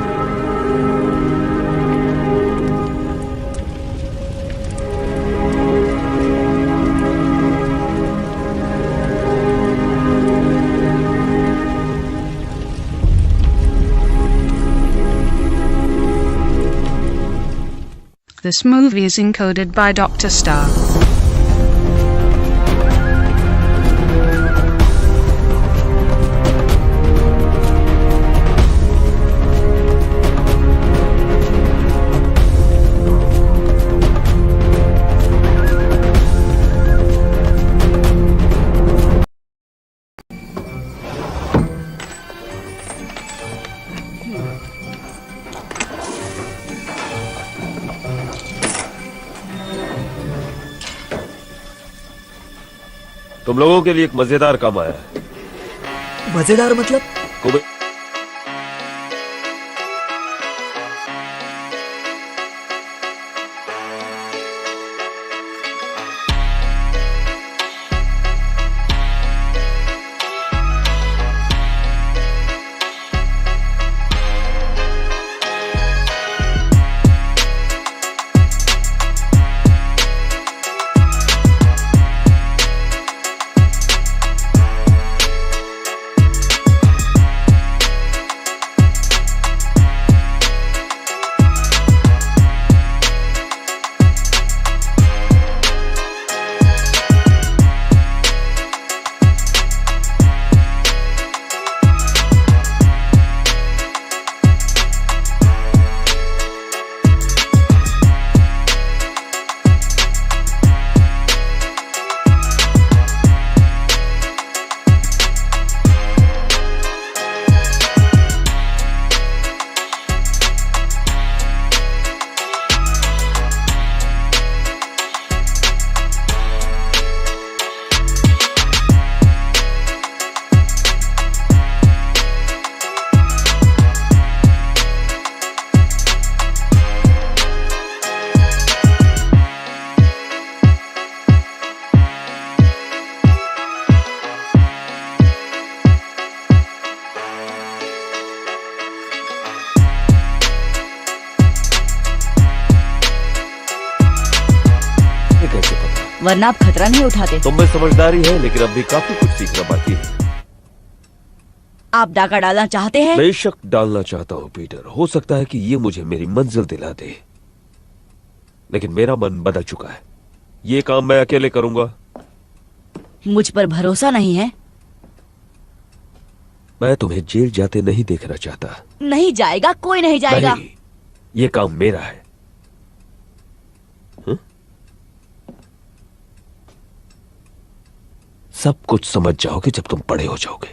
[SPEAKER 12] This movie is encoded by Dr. Star.
[SPEAKER 6] तुम लोगों के लिए एक मजेदार काम आया है।
[SPEAKER 7] मजेदार मतलब?
[SPEAKER 6] कुबेर
[SPEAKER 8] वरना आप खतरा नहीं उठाते।
[SPEAKER 6] तुम में समझदारी है, लेकिन अब भी काफी कुछ सीखना बाकी है।
[SPEAKER 8] आप डाका डालना चाहते हैं?
[SPEAKER 6] बेशक डालना चाहता हूँ पीटर। हो सकता है कि ये मुझे मेरी मंजिल दिला दे, लेकिन मेरा मन बदल चुका है। ये काम मैं अकेले करूंगा।
[SPEAKER 8] मुझ पर भरोसा नहीं है?
[SPEAKER 6] मैं तुम्हें जेल जाते नहीं देखना चाहता।
[SPEAKER 8] नहीं जाएगा, कोई नहीं जाएगा।
[SPEAKER 6] नहीं, ये काम मेरा है। सब कुछ समझ जाओगे जब तुम बड़े हो जाओगे।